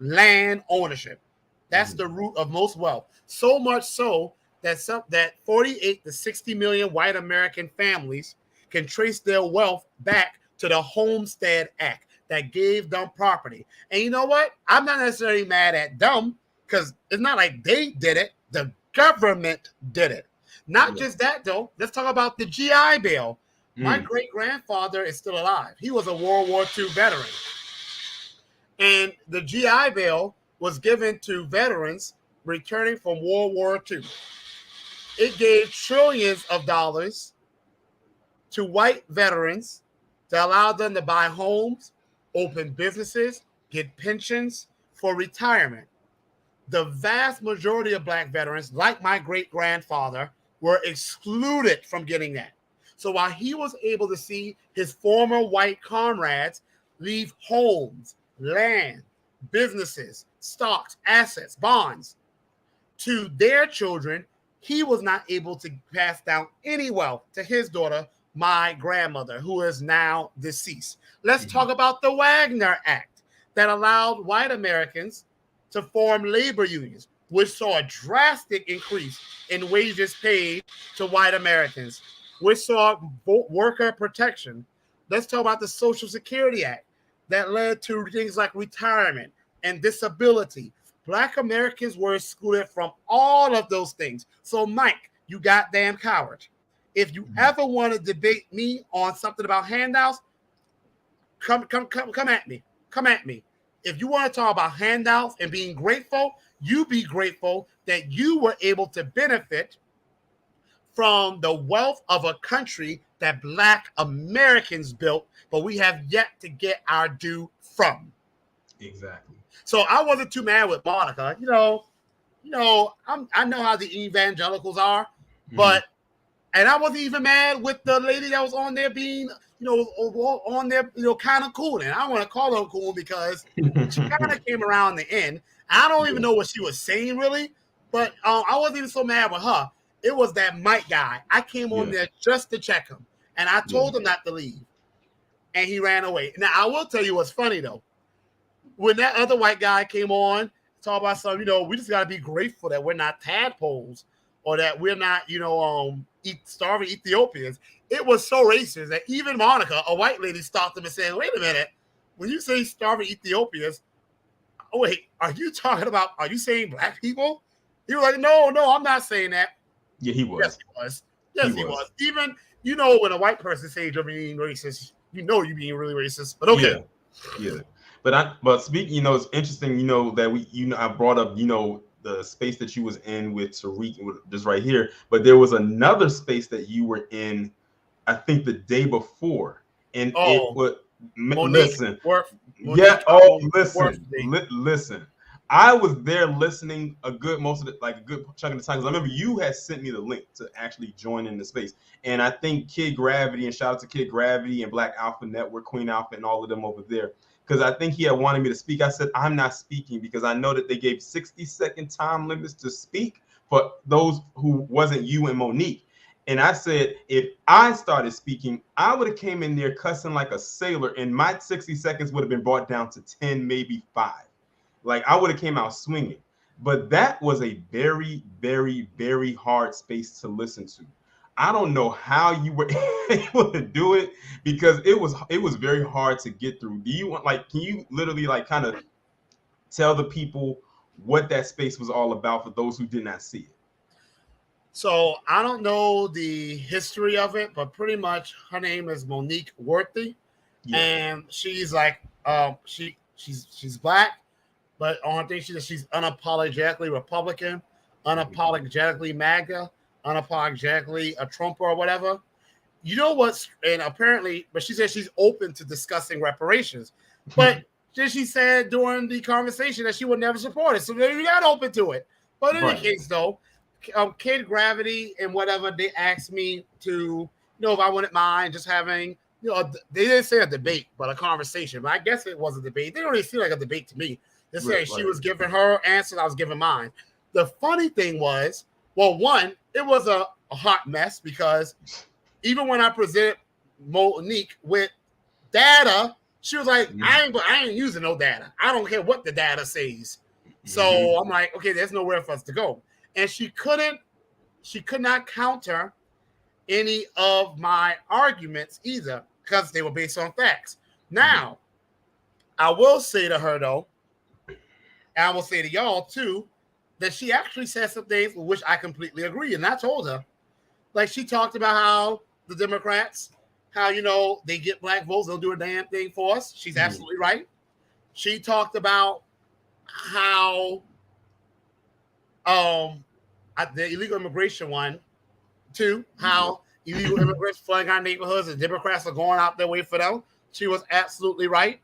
Land ownership. That's the root of most wealth. So much so that 48 to 60 million white American families can trace their wealth back to the Homestead Act that gave them property. And you know what? I'm not necessarily mad at them, because it's not like they did it. The government did it. Not just that, though. Let's talk about the GI Bill. My great-grandfather is still alive. He was a World War II veteran. And the GI Bill was given to veterans returning from World War II. It gave trillions of dollars to white veterans to allow them to buy homes, open businesses, get pensions for retirement. The vast majority of black veterans, like my great-grandfather, were excluded from getting that. So while he was able to see his former white comrades leave homes, land, businesses, stocks, assets, bonds to their children, he was not able to pass down any wealth to his daughter, my grandmother, who is now deceased. Let's talk about the Wagner Act that allowed white Americans to form labor unions, which saw a drastic increase in wages paid to white Americans, which saw worker protection. Let's talk about the Social Security Act that led to things like retirement and disability. Black Americans were excluded from all of those things. So, Mike, you goddamn coward. If you ever want to debate me on something about handouts, come at me. Come at me. If you want to talk about handouts and being grateful, you be grateful that you were able to benefit from the wealth of a country that Black Americans built, but we have yet to get our due from. Exactly. So I wasn't too mad with Monica. I know how the evangelicals are, but and I wasn't even mad with the lady that was on there being, on there, kind of cool. And I want to call her cool because she kind of came around the end. I don't even know what she was saying really, but I wasn't even so mad with her. It was that Mike guy. I came on there just to check him, and I told him not to leave, and he ran away. Now I will tell you what's funny though. When that other white guy came on, talk about something, we just got to be grateful that we're not tadpoles or that we're not, starving Ethiopians. It was so racist that even Monica, a white lady, stopped him and said, wait a minute, when you say starving Ethiopians, wait, are you saying black people? He was like, no, I'm not saying that. Yeah, he was. Yes, he was. Yes, he was. Even, when a white person says you're being racist, you're being really racist, but okay. Yeah. But speaking, it's interesting, that I brought up, the space that you was in with Tariq, just right here. But there was another space that you were in, I think the day before, and it was listen. Listen. I was there listening a good chunk of the time, because I remember you had sent me the link to actually join in the space, and I think Kid Gravity, and shout out to Kid Gravity and Black Alpha Network, Queen Alpha, and all of them over there. Because I think he had wanted me to speak. I said, I'm not speaking because I know that they gave 60-second time limits to speak for those who wasn't you and Monique. And I said, if I started speaking, I would have came in there cussing like a sailor, and my 60 seconds would have been brought down to 10, maybe 5. Like, I would have came out swinging. But that was a very, very, very hard space to listen to. I don't know how you were able to do it because it was very hard to get through. Do you want like can you literally like kind of tell the people what that space was all about for those who did not see it? So I don't know the history of it, but pretty much her name is Monique Worthy, Yeah. and she's like she's black, but on thing she's unapologetically Republican, unapologetically MAGA, unapologetically a Trumper or whatever. You know what's and apparently, but she said she's open to discussing reparations, but then she said during the conversation that she would never support it, so maybe you're not open to it. But in any Right. case, though, Kid Gravity and whatever they asked me to, if I wouldn't mind just having, they didn't say a debate, but a conversation. But I guess it was a debate. They don't really feel like a debate to me. They say Right, she right. was giving her answers, I was giving mine. The funny thing was, well, one, it was a hot mess because even when I presented Monique with data, she was like, I ain't using no data. I don't care what the data says. So I'm like, okay, there's nowhere for us to go. And she could not counter any of my arguments either because they were based on facts. Now, I will say to her though, and I will say to y'all too, that she actually said some things with which I completely agree. And I told her, like she talked about how the Democrats, how they get black votes, they'll do a damn thing for us. She's absolutely right. She talked about how the illegal immigration one too, how illegal immigrants flooding our neighborhoods and Democrats are going out their way for them. She was absolutely right.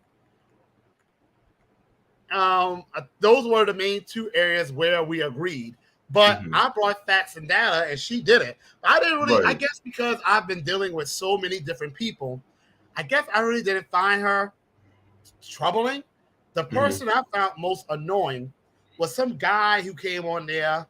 Those were the main two areas where we agreed. But I brought facts and data, and she did it. I didn't really. Right. I guess because I've been dealing with so many different people, I guess I really didn't find her troubling. The person I found most annoying was some guy who came on there.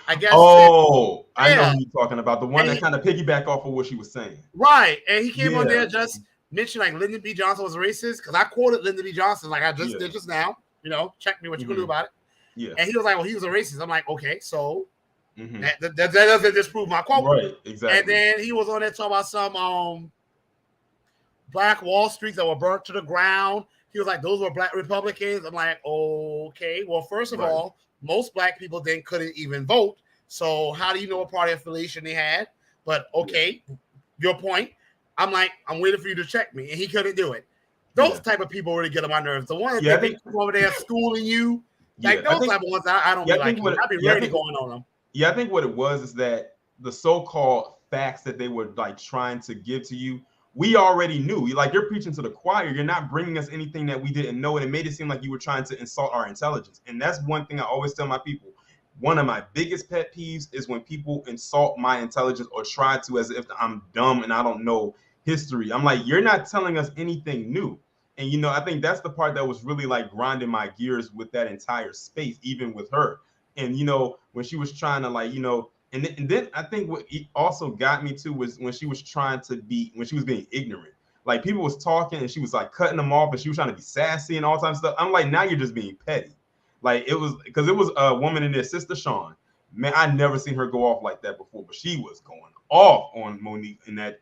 I guess. Oh, I know Yeah, who you're talking about. The one that kind of piggyback off of what she was saying. right. And he came on Yeah. there just mentioned like Lyndon B. Johnson was racist because I quoted Lyndon B. Johnson like I just did just now. Check me what you can do about it. Yeah. And he was like, well, he was a racist. I'm like, okay, so that doesn't disprove my quote. Right, exactly. And then he was on there talking about some black Wall Streets that were burnt to the ground. He was like, those were black Republicans. I'm like, okay. Well, first of all, most black people then couldn't even vote. So how do you know what party affiliation they had? But okay, your point. I'm like, I'm waiting for you to check me. And he couldn't do it. Those type of people really get on my nerves. The ones that they over there schooling you, like those type of ones, I don't be like. I'd be ready going on them. Yeah, I think what it was is that the so-called facts that they were like trying to give to you, we already knew. Like you're preaching to the choir. You're not bringing us anything that we didn't know, and it made it seem like you were trying to insult our intelligence. And that's one thing I always tell my people. One of my biggest pet peeves is when people insult my intelligence or try to as if I'm dumb and I don't know history. I'm like, you're not telling us anything new. And I think that's the part that was really like grinding my gears with that entire space, even with her. And when she was trying to like, and then I think what also got me too was when she was when she was being ignorant. Like people was talking and she was like cutting them off and she was trying to be sassy and all types of stuff. I'm like, now you're just being petty. Like it was because it was a woman in there, Sister Sean. Man, I never seen her go off like that before, but she was going off on Monique in that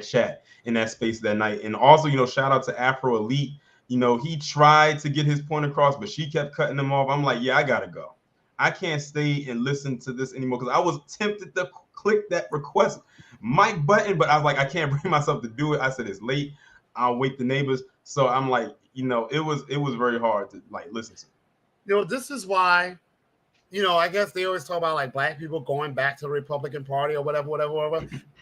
chat, in that space that night. And also, shout out to Afro Elite. He tried to get his point across, but she kept cutting him off. I'm like, yeah, I gotta go. I can't stay and listen to this anymore because I was tempted to click that request mic button, but I was like, I can't bring myself to do it. I said it's late. I'll wake the neighbors. So I'm like, it was very hard to like listen to. This is why, I guess they always talk about like black people going back to the Republican Party or whatever.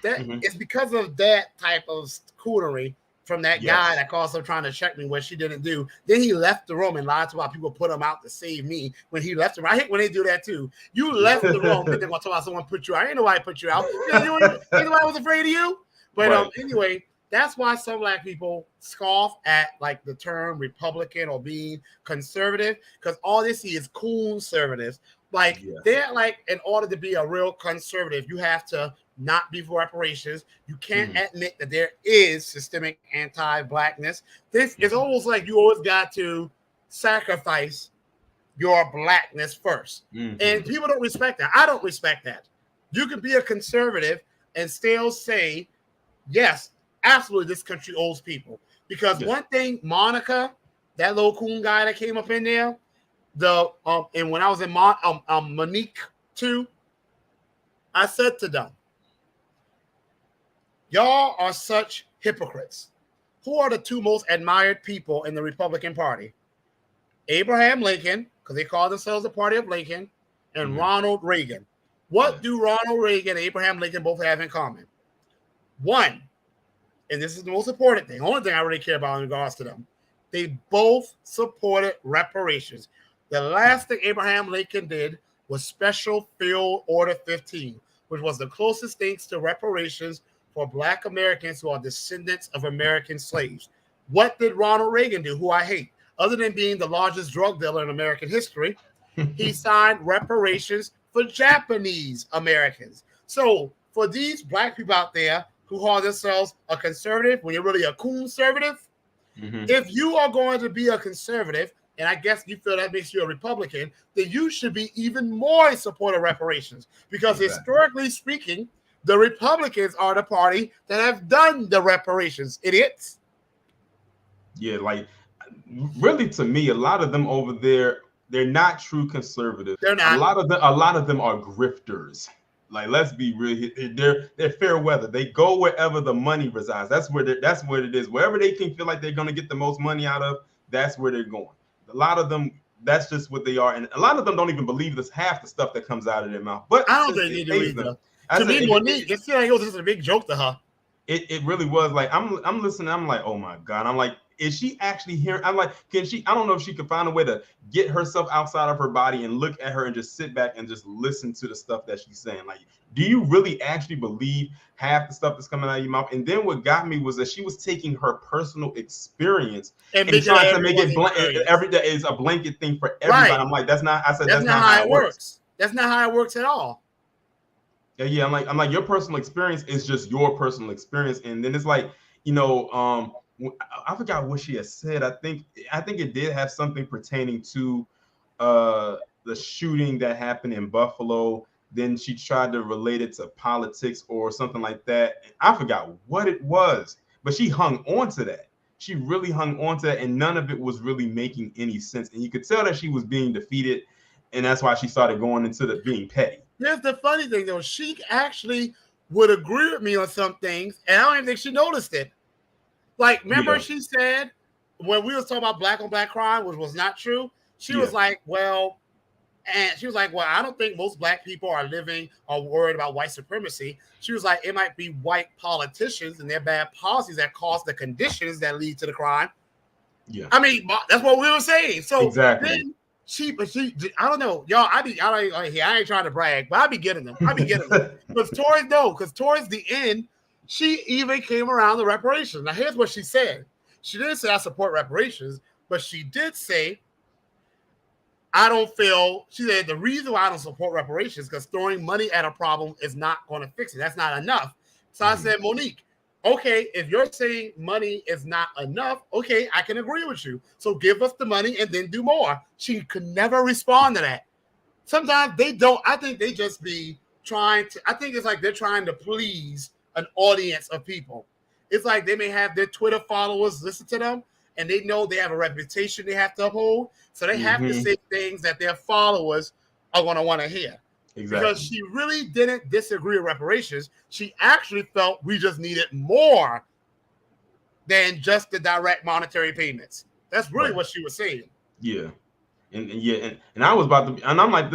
That it's because of that type of coonery from that guy that calls her trying to check me when she didn't do. Then he left the room and lied to why people put him out to save me when he left the room. I hate when they do that too. You left the room, then they're gonna talk about someone put you out. Ain't nobody put you out. Ain't nobody was afraid of you. But anyway, that's why some black people scoff at like the term Republican or being conservative, because all they see is cool conservatives. Like they're like, in order to be a real conservative, you have to not be for reparations. You can't admit that there is systemic anti-blackness. This is almost like you always got to sacrifice your blackness first. And people don't respect that. I don't respect that. You can be a conservative and still say, yes, absolutely, this country owes people. Because one thing, Monica, that little coon guy that came up in there, and when I was in Monique too, I said to them, y'all are such hypocrites. Who are the two most admired people in the Republican Party? Abraham Lincoln, because they call themselves the Party of Lincoln, and Ronald Reagan. What do Ronald Reagan and Abraham Lincoln both have in common? One, and this is the most important thing, only thing I really care about in regards to them, they both supported reparations. The last thing Abraham Lincoln did was Special Field Order 15, which was the closest things to reparations for Black Americans who are descendants of American slaves. What did Ronald Reagan do, who I hate? Other than being the largest drug dealer in American history, he signed reparations for Japanese Americans. So for these Black people out there who call themselves a conservative, when you're really a conservative, if you are going to be a conservative, and I guess you feel that makes you a Republican, then you should be even more in support of reparations. Because historically speaking, the Republicans are the party that have done the reparations. Idiots. Yeah, like really to me, a lot of them over there, they're not true conservatives. They're not. A lot of them are grifters. Like, let's be real. They're fair weather. They go wherever the money resides. That's where it is. Wherever they can feel like they're gonna get the most money out of, that's where they're going. A lot of them, that's just what they are, and a lot of them don't even believe this half the stuff that comes out of their mouth. But I don't think they do either. To me, Monique, it feels like it was just a big joke to her. It really was. Like I'm listening. I'm like, oh my God. I'm like, is she actually hearing? I'm like, can she? I don't know if she could find a way to get herself outside of her body and look at her and just sit back and just listen to the stuff that she's saying. Like, do you really actually believe half the stuff that's coming out of your mouth? And then what got me was that she was taking her personal experience and trying to make it every day is a blanket thing for everybody. Right. I'm like, that's not. I said that's not how it works. That's not how it works at all. Yeah. I'm like, your personal experience is just your personal experience, and then it's like, I forgot what she had said. I think it did have something pertaining to the shooting that happened in Buffalo. Then she tried to relate it to politics or something like that. I forgot what it was, but she hung on to that. She really hung on to that, and none of it was really making any sense. And you could tell that she was being defeated, and that's why she started going into being petty. Here's the funny thing, though. She actually would agree with me on some things, and I don't even think she noticed it. Like, remember she said when we was talking about black on black crime, which was not true, she was like, well, I don't think most Black people are worried about white supremacy. She was like, it might be white politicians and their bad policies that cause the conditions that lead to the crime. Yeah. I mean, that's what we were saying. So exactly. Then I don't know, y'all. I ain't trying to brag, but I be getting them. Because towards the end, she even came around the reparations. Now, here's what she said. She didn't say I support reparations, but she did say, she said the reason why I don't support reparations is because throwing money at a problem is not going to fix it. That's not enough. So I said, Monique, okay, if you're saying money is not enough, okay, I can agree with you. So give us the money and then do more. She could never respond to that. Sometimes they don't. I think they just be I think it's like they're trying to please an audience of people. It's like they may have their Twitter followers listen to them, and they know they have a reputation they have to uphold. So they have to say things that their followers are going to want to hear. Exactly. Because she really didn't disagree with reparations. She actually felt we just needed more than just the direct monetary payments. That's really what she was saying. Yeah. And I was about to, and I'm like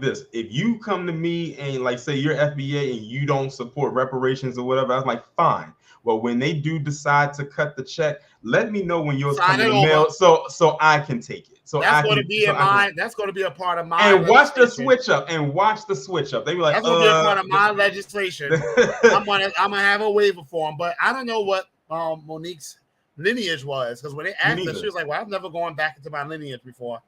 this. If you come to me and like say you're FBA and you don't support reparations or whatever, I was like, fine. Well, when they do decide to cut the check, let me know when yours come in the mail so I can take it. So that's going to be that's going to be a part of my and watch the switch up. They be like, that's going to be a part of my legislation. I'm gonna have a waiver for them, but I don't know what Monique's lineage was, because when they asked her, she was like, well, I've never gone back into my lineage before.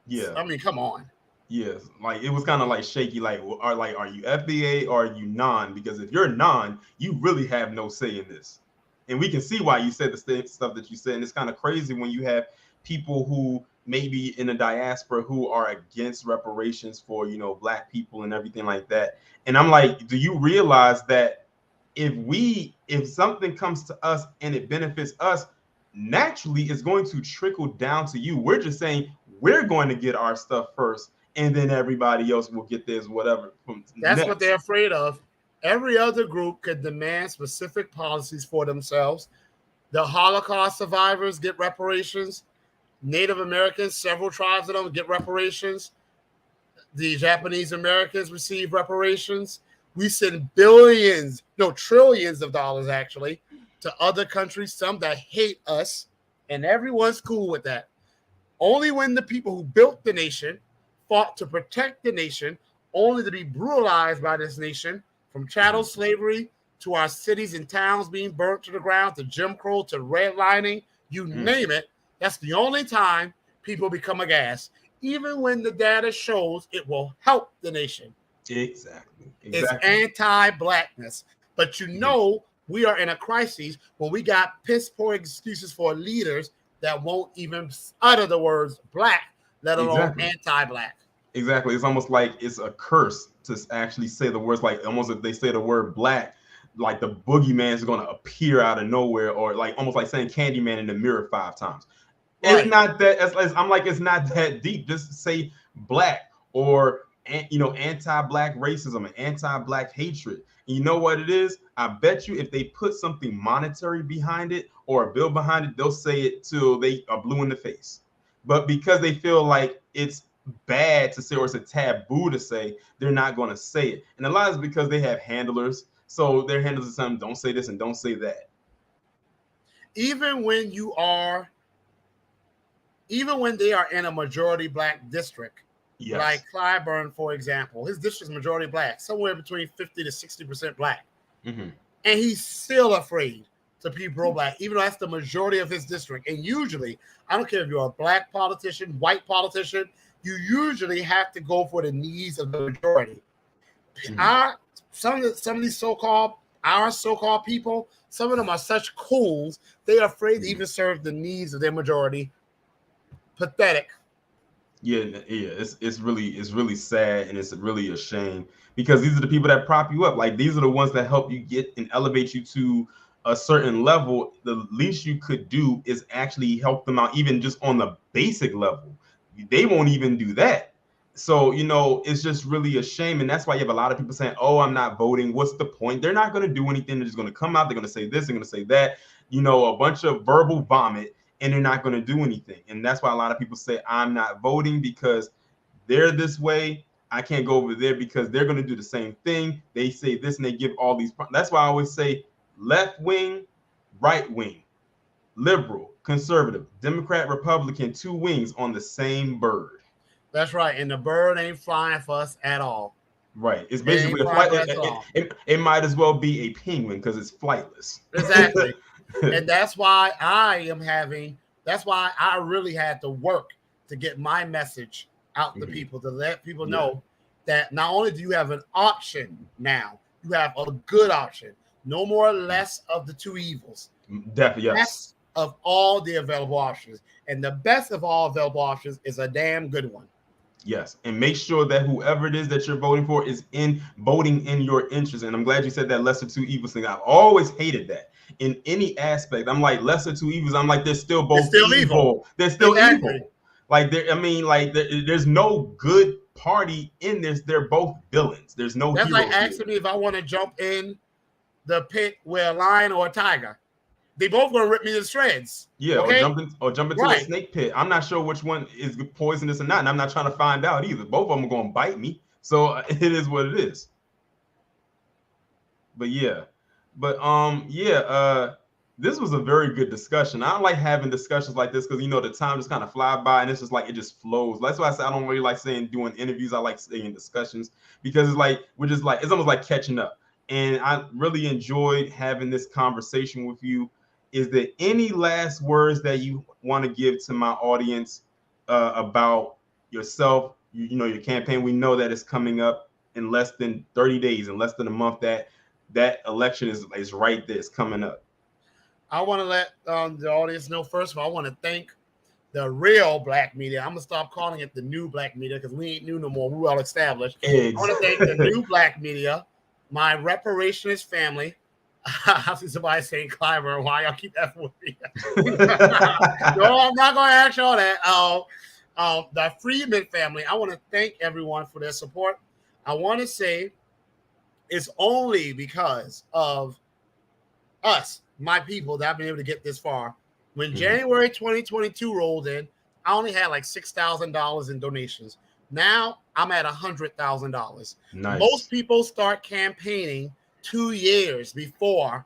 Yeah. I mean, come on. Yes, like it was kind of like shaky. Are you FBA or are you non? Because if you're non, you really have no say in this, and we can see why you said the stuff that you said. And it's kind of crazy when you have people who maybe in the diaspora who are against reparations for, Black people and everything like that. And I'm like, do you realize that if something comes to us and it benefits us, naturally it's going to trickle down to you. We're just saying we're going to get our stuff first, and then everybody else will get theirs, whatever. That's next. what they're afraid of. Every other group could demand specific policies for themselves. The Holocaust survivors get reparations. Native Americans, several tribes of them get reparations. The Japanese Americans receive reparations. We send billions, no, trillions of dollars actually to other countries, some that hate us, and everyone's cool with that. Only when the people who built the nation fought to protect the nation, only to be brutalized by this nation, from chattel slavery to our cities and towns being burnt to the ground, to Jim Crow, to redlining, you name it. That's the only time people become aghast, even when the data shows it will help the nation. Exactly. It's anti-Blackness. But we are in a crisis when we got piss poor excuses for leaders that won't even utter the words Black, let alone anti-Black. Exactly. It's almost like it's a curse to actually say the words, like almost if they say the word Black, like the boogeyman is going to appear out of nowhere, or like almost like saying Candyman in the mirror 5 times. Right. It's not that. I'm like, it's not that deep. Just say Black, or anti-Black racism and anti-Black hatred. And you know what it is? I bet you if they put something monetary behind it or a bill behind it, they'll say it till they are blue in the face. But because they feel like it's bad to say, or it's a taboo to say, they're not going to say it. And a lot is because they have handlers. So their handlers are saying, don't say this and don't say that. Even when they are in a majority Black district, yes, like Clyburn, for example, his district is majority Black, somewhere between 50 to 60% Black. And he's still afraid to be pro-Black, even though that's the majority of his district. And usually, I don't care if you're a Black politician, white politician, you usually have to go for the needs of the majority. Some of these so-called people, some of them are such cools, they are afraid to even serve the needs of their majority. Pathetic. Yeah, it's really sad, and it's really a shame, because these are the people that prop you up. Like, these are the ones that help you get and elevate you to a certain level. The least you could do is actually help them out, even just on the basic level. They won't even do that. So, it's just really a shame. And that's why you have a lot of people saying, oh, I'm not voting. What's the point? They're not going to do anything. They're just going to come out. They're going to say this. They're going to say that, a bunch of verbal vomit, and they're not going to do anything. And that's why a lot of people say, I'm not voting because they're this way. I can't go over there because they're going to do the same thing. They say this and they give all these. That's why I always say left wing, right wing, liberal, conservative, Democrat, Republican, 2 wings on the same bird. That's right. And the bird ain't flying for us at all. Right. It's basically a flight. It might as well be a penguin because it's flightless. Exactly. And that's why I really had to work to get my message out to people, to let people know that not only do you have an option now, you have a good option. No more or less of the 2 evils. Definitely, yes. Best of all the available options. And the best of all available options is a damn good one. Yes, and make sure that whoever it is that you're voting for is voting in your interest. And I'm glad you said that lesser 2 evils thing. I've always hated that in any aspect. I'm like, lesser 2 evils. I'm like, they're still both evil. They're still evil. Like, there's no good party in this. They're both villains. There's no. That's like asking me if I want to jump in the pit with a lion or a tiger. They both gonna rip me to shreds. Yeah, okay? or jump into a snake pit. I'm not sure which one is poisonous or not, and I'm not trying to find out either. Both of them are gonna bite me, so it is what it is. But this was a very good discussion. I like having discussions like this because the time just kind of fly by, and it's just like it just flows. That's why I say I don't really like doing interviews. I like saying discussions because it's like it's almost like catching up. And I really enjoyed having this conversation with you. Is there any last words that you want to give to my audience about yourself? Your campaign. We know that it's coming up in less than 30 days, in less than a month. That election is right there. It's coming up. I want to let the audience know, first of all, I want to thank the real black media. I'm gonna stop calling it the new black media because we ain't new no more. We're well established. I want to thank the new black media, my reparationist family. I see somebody saying Clyburn. Why y'all keep that with me? No, I'm not gonna ask y'all that. The Freeman family. I want to thank everyone for their support. I want to say it's only because of us, my people, that I've been able to get this far. When January 2022 rolled in, I only had like $6,000 in donations. Now I'm at $100,000. Nice. Most people start campaigning 2 years before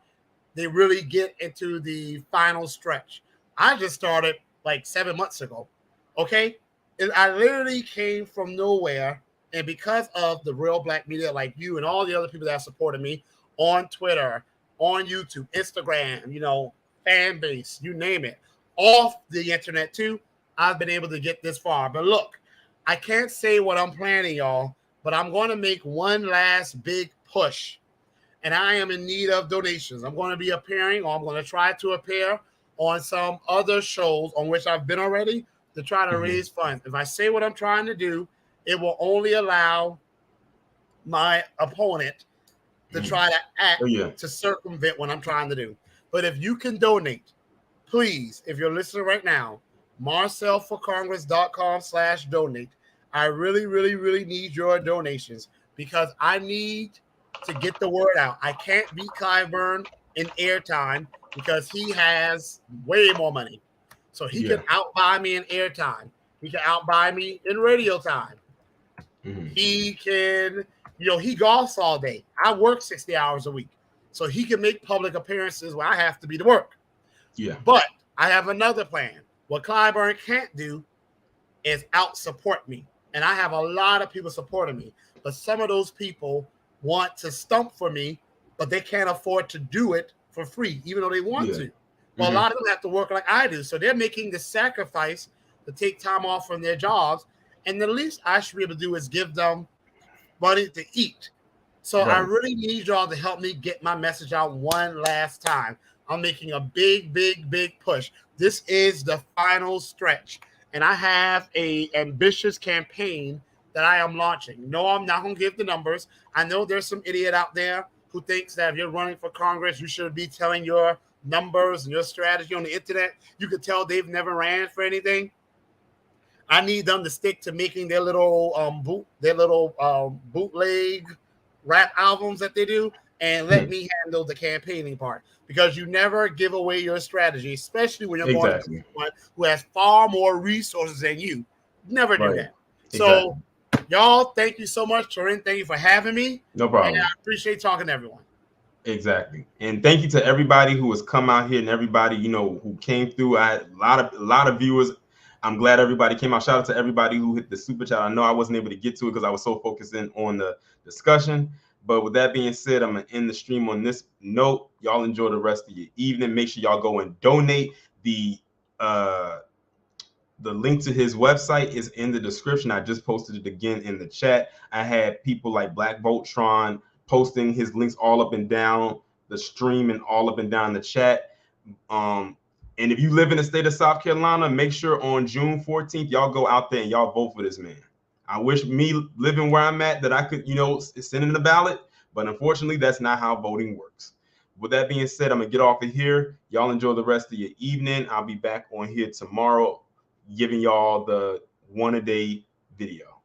they really get into the final stretch. I just started like 7 months ago. Okay. And I literally came from nowhere. And because of the real black media like you and all the other people that supported me on Twitter, on YouTube, Instagram, you know, fan base, you name it, off the internet too, I've been able to get this far. But look, I can't say what I'm planning, y'all, but I'm going to make one last big push. And I am in need of donations. I'm going to be appearing, or I'm going to try to appear on some other shows on which I've been already to try to raise funds. If I say what I'm trying to do, it will only allow my opponent to try to act to circumvent what I'm trying to do. But if you can donate, please, if you're listening right now, marcelforcongress.com/donate. I really, really, really need your donations because I need to get the word out. I can't beat Clyburn in airtime because he has way more money. So he can outbuy me in airtime. He can outbuy me in radio time. He can, you know, he golfs all day. I work 60 hours a week. So he can make public appearances where I have to be to work. Yeah. But I have another plan. What Clyburn can't do is out support me. And I have a lot of people supporting me. But some of those people want to stump for me, but they can't afford to do it for free, even though they want to. Well, a lot of them have to work like I do. So they're making the sacrifice to take time off from their jobs. And the least I should be able to do is give them money to eat. So I really need y'all to help me get my message out one last time. I'm making a big, big, big push. This is the final stretch. And I have a ambitious campaign that I am launching. No, I'm not going to give the numbers. I know there's some idiot out there who thinks that if you're running for Congress, you should be telling your numbers and your strategy on the internet. You could tell they've never ran for anything. I need them to stick to making their little bootleg rap albums that they do, and let me handle the campaigning part, because you never give away your strategy, especially when you're going to someone who has far more resources than you. Never do that. So, y'all, thank you so much, Torin. Thank you for having me. No problem. And I appreciate talking to everyone. Exactly. And thank you to everybody who has come out here and everybody, you know, who came through. I had a lot of viewers. I'm glad everybody came out. Shout out to everybody who hit the super chat. I know I wasn't able to get to it because I was so focused in on the discussion. But with that being said, I'm going to end the stream on this note. Y'all enjoy the rest of your evening. Make sure y'all go and donate. The link to his website is in the description. I just posted it again in the chat. I had people like Black Voltron posting his links all up and down the stream and all up and down the chat. And if you live in the state of South Carolina, make sure on June 14th, y'all go out there and y'all vote for this man. I wish me living where I'm at that I could, you know, send in the ballot, but unfortunately, that's not how voting works. With that being said, I'm going to get off of here. Y'all enjoy the rest of your evening. I'll be back on here tomorrow giving y'all the one-a-day video.